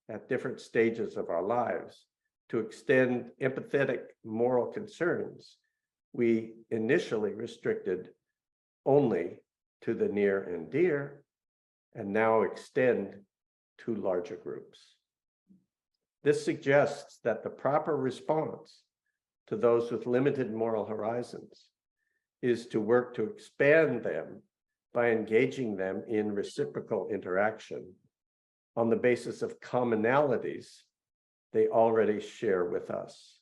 at different stages of our lives to extend empathetic moral concerns we initially restricted only to the near and dear, and now extend to larger groups. This suggests that the proper response to those with limited moral horizons is to work to expand them by engaging them in reciprocal interaction on the basis of commonalities they already share with us.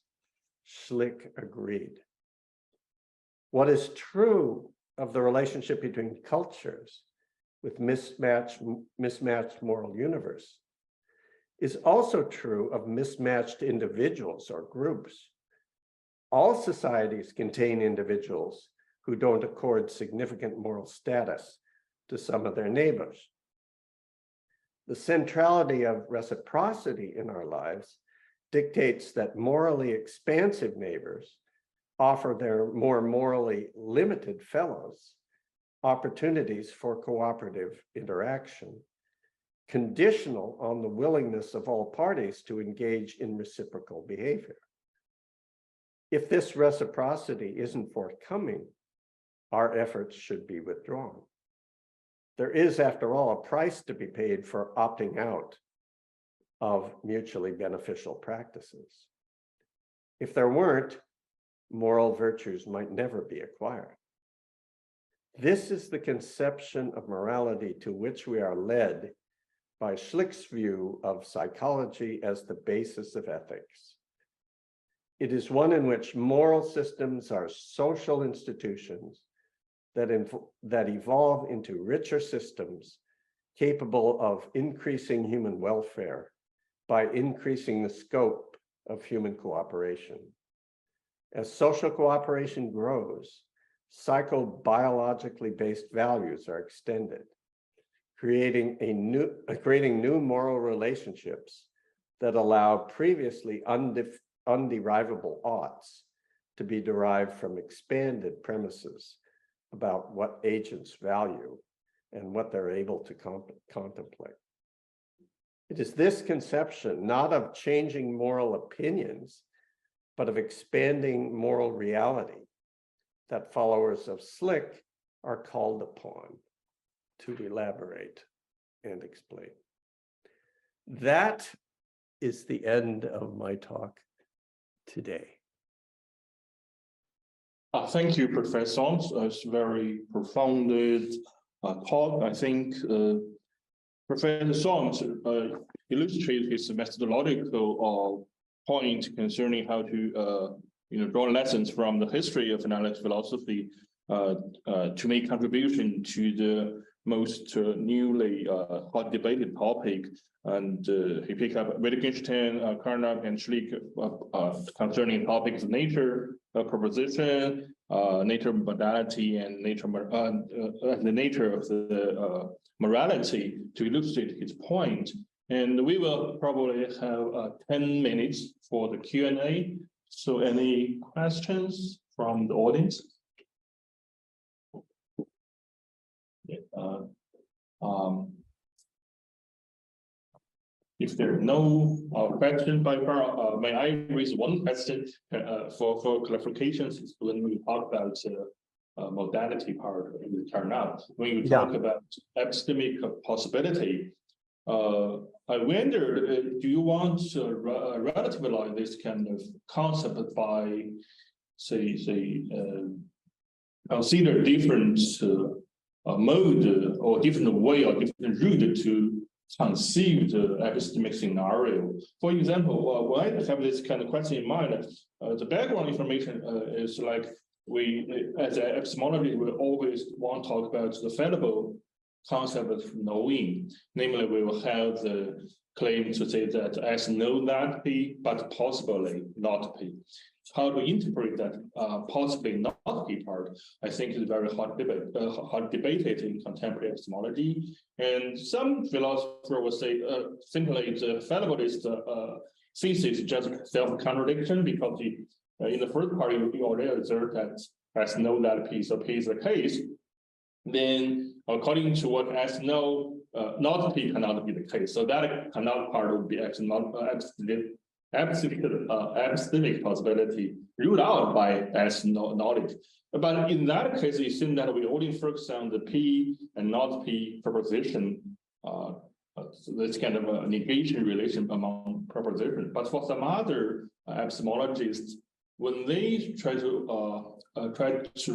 Schlick agreed. What is true of the relationship between cultures with mismatched moral universe is also true of mismatched individuals or groups. All societies contain individuals who don't accord significant moral status to some of their neighbors. The centrality of reciprocity in our lives dictates that morally expansive neighbors offer their more morally limited fellows opportunities for cooperative interaction, conditional on the willingness of all parties to engage in reciprocal behavior. If this reciprocity isn't forthcoming, our efforts should be withdrawn. There is, after all, a price to be paid for opting out of mutually beneficial practices. If there weren't, moral virtues might never be acquired. This is the conception of morality to which we are led by Schlick's view of psychology as the basis of ethics. It is one in which moral systems are social institutions that evolve into richer systems capable of increasing human welfare by increasing the scope of human cooperation. As social cooperation grows, psychobiologically based values are extended, creating new moral relationships that allow previously underivable oughts to be derived from expanded premises about what agents value and what they're able to contemplate. It is this conception, not of changing moral opinions, but of expanding moral reality, that followers of Schlick are called upon to elaborate and explain. That is the end of my talk today. Thank you, Professor Soames. It's very profound talk. I think Professor Soames illustrated his methodological point concerning how to draw lessons from the history of analytic philosophy to make contribution to the most newly hot debated topic. And he picked up Wittgenstein, Carnap, and Schlick concerning topics of nature, proposition, nature modality, and the nature of the morality to illustrate his point. And we will probably have 10 minutes for the Q&A. So any questions from the audience? If there are no questions by far, may I raise one question for clarifications when we talk about modality part in the turnout. When you talk about epistemic possibility, I wonder, do you want to relativize this kind of concept by, say consider different mode or different way or different route to conceive the epistemic scenario? For example, when I have this kind of question in mind, the background information is like we, as an epistemology, we always want to talk about the fallible concept of knowing. Namely, we will have the claim to say that S know that P, but possibly not P. How to interpret that possibly not P part, I think is very hot debated in contemporary epistemology. And some philosophers will say simply the fallibilist thesis is just self-contradiction, because in the first part you already observed that S know that P, so P is the case. Then according to what S know, not P cannot be the case. So that cannot part would be epistemic possibility ruled out by S knowledge. But in that case, it seems that we only focus on the P and not P proposition. This kind of a negation relation among propositions. But for some other epistemologists, when they try to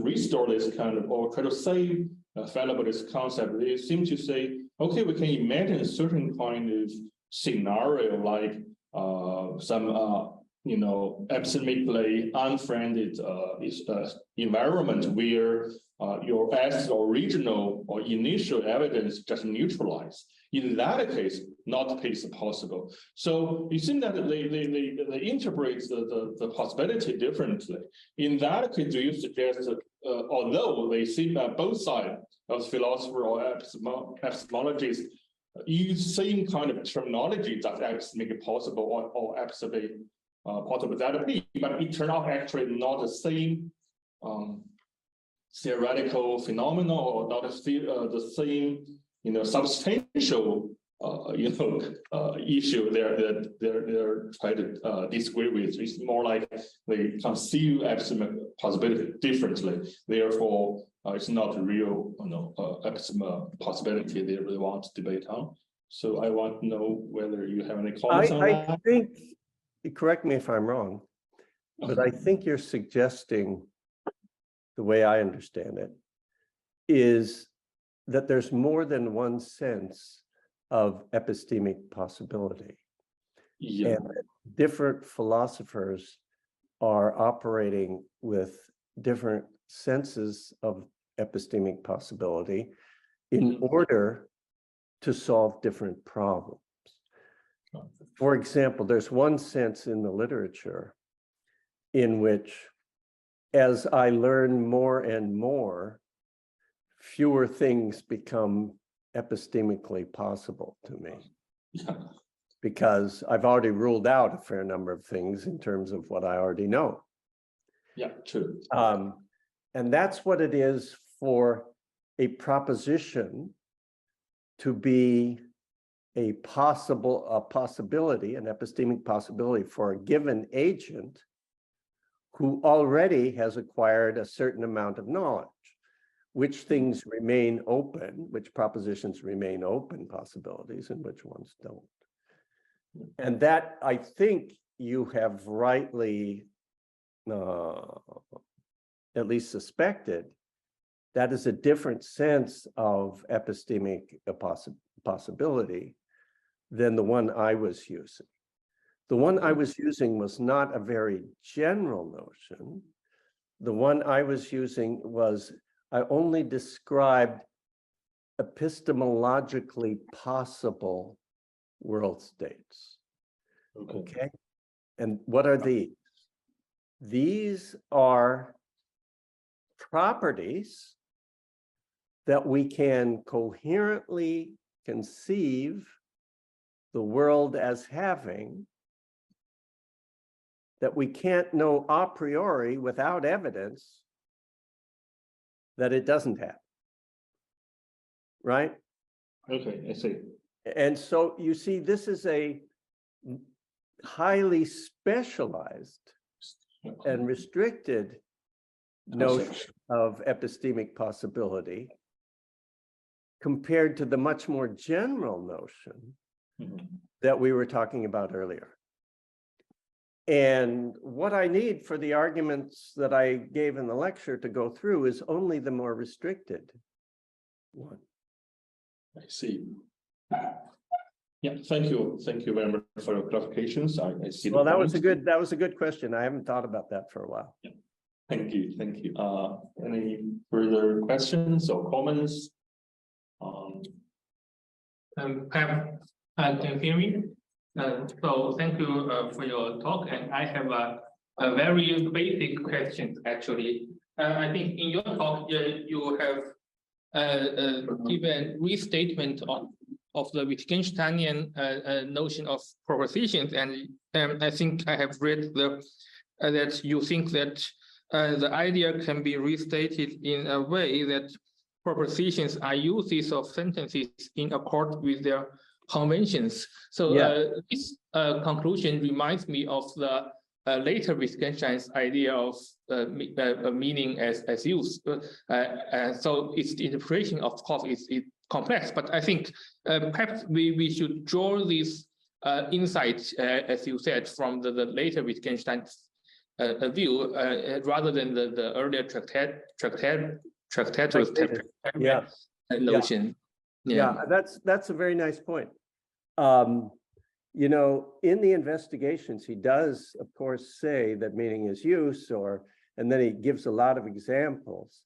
restore this kind of, or try to say fallibilist concept, they seem to say, okay, we can imagine a certain kind of scenario like some epistemically unfriended environment where your S original or initial evidence just neutralized. In that case, not P is possible. So you seem that they interpret the possibility differently. In that case, do you suggest that although they see that both sides of philosopher or epistemologists use same kind of terminology that epistemic possible or epistemic possible that P, but it turned out actually not the same theoretical phenomenon, or not the same substantial issue they're trying to disagree with. It's more like they conceive epistemic possibility differently. Therefore, it's not a real epistemic possibility they really want to debate on. So I want to know whether you have any comments on that. I think, correct me if I'm wrong, but I think you're suggesting, the way I understand it, is that there's more than one sense of epistemic possibility. Yeah. And different philosophers are operating with different senses of epistemic possibility in order to solve different problems. For example, there's one sense in the literature in which, as I learn more and more, fewer things become epistemically possible to me. Yeah. Because I've already ruled out a fair number of things in terms of what I already know. Yeah, true. And that's what it is for a proposition to be a possibility, an epistemic possibility for a given agent who already has acquired a certain amount of knowledge. Which things remain open, which propositions remain open possibilities, and which ones don't. And that, I think, you have rightly at least suspected, that is a different sense of epistemic possibility than the one I was using. The one I was using was not a very general notion. The one I was using was, I only described epistemologically possible world states. Okay. And what are these? These are properties that we can coherently conceive the world as having, that we can't know a priori without evidence that it doesn't have, right? Okay, I see. And so you see, this is a highly specialized and restricted notion of epistemic possibility compared to the much more general notion that we were talking about earlier. And what I need for the arguments that I gave in the lecture to go through is only the more restricted one. I see. Yeah, thank you very much for your clarifications. I see. Well, that was a good question. I haven't thought about that for a while. Yeah. Thank you. Any further questions or comments? Can you hear me? So thank you for your talk, and I have a very basic question actually. I think in your talk you have given restatement of the Wittgensteinian notion of propositions, and I think I have read that you think that the idea can be restated in a way that propositions are uses of sentences in accord with their conventions. So this conclusion reminds me of the later Wittgenstein's idea of meaning as use. So its interpretation, of course, is complex, but I think perhaps we should draw these insights, as you said, from the later Wittgenstein's view, rather than the earlier tractatus notion. Yeah, that's a very nice point. You know, in the investigations, he does, of course, say that meaning is use, and then he gives a lot of examples.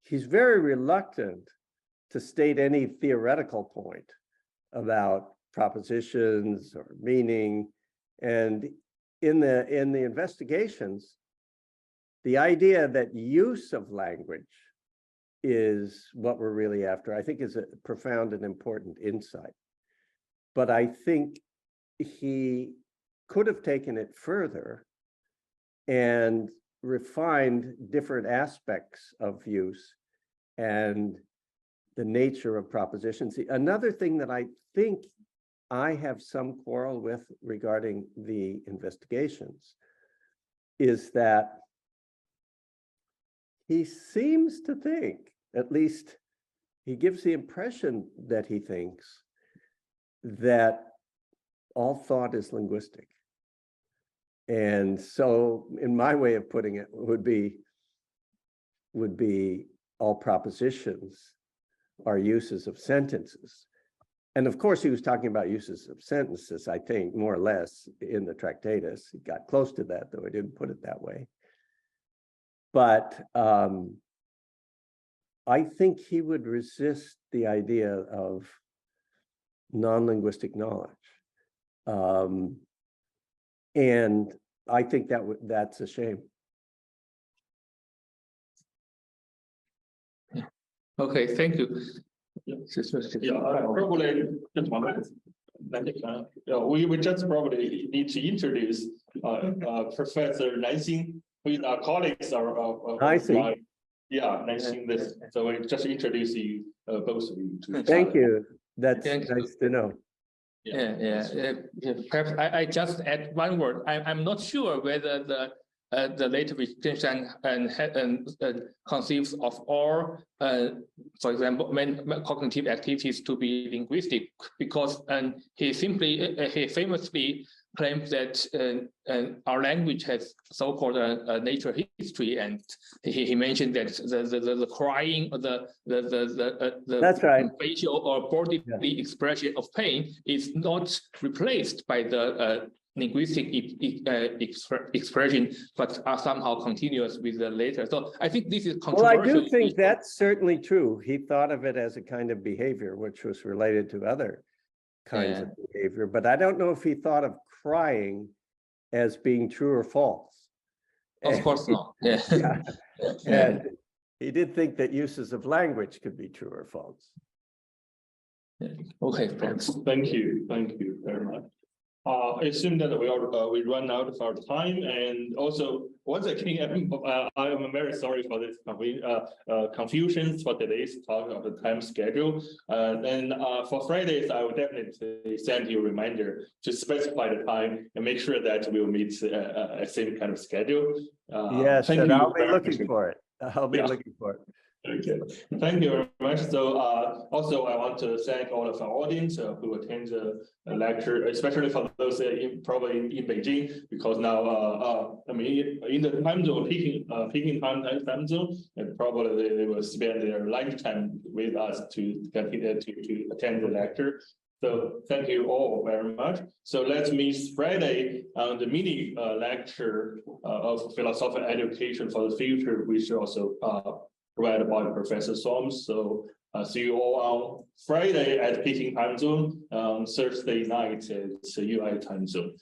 He's very reluctant to state any theoretical point about propositions or meaning. And in the investigations, the idea that use of language is what we're really after, I think, is a profound and important insight. But I think he could have taken it further and refined different aspects of use and the nature of propositions. Another thing that I think I have some quarrel with regarding the investigations is that he seems to think, at least he gives the impression that he thinks, that all thought is linguistic. And so, in my way of putting it, would be all propositions are uses of sentences. And of course, he was talking about uses of sentences, I think, more or less in the Tractatus. He got close to that, though he didn't put it that way. But I think he would resist the idea of non-linguistic knowledge. And I think that's a shame. Okay, thank you. Probably just one minute. We just probably need to introduce Professor Nanxing, who is our colleagues. I see. Yeah, Nanxing this. So we just introduce you, both of you. Thank you. That's nice to know. Perhaps I just add one word. I'm not sure whether the later Wittgenstein conceives of all, for example, cognitive activities to be linguistic, because he famously claims that our language has so-called a nature history, and he mentioned that the crying or the That's right. facial or bodily expression of pain is not replaced by the linguistic expression, but are somehow continuous with the later. So I think this is controversial. Well, I do think that's certainly true. He thought of it as a kind of behavior, which was related to other kinds of behavior, but I don't know if he thought of crying as being true or false. Of course not. And he did think that uses of language could be true or false. Okay, thanks. Thank you very much. I assume that we run out of our time, and also once again, I am very sorry for this confusions for today's talk of the time schedule. And for Fridays, I will definitely send you a reminder to specify the time and make sure that we'll meet a same kind of schedule. Yes, and I'll be looking for it. I'll be looking for it. Okay, thank you very much. So also I want to thank all of our audience who attend the lecture, especially for those probably in Beijing, because now I mean in the time zone, Peking time zone, and probably they will spend their lifetime with us to continue to attend the lecture. So thank you all very much. So let's meet Friday on the mini lecture of philosophical education for the future, which also provided by Professor Soames. So see you all on Friday at Peking time zone, Thursday night at UI time zone.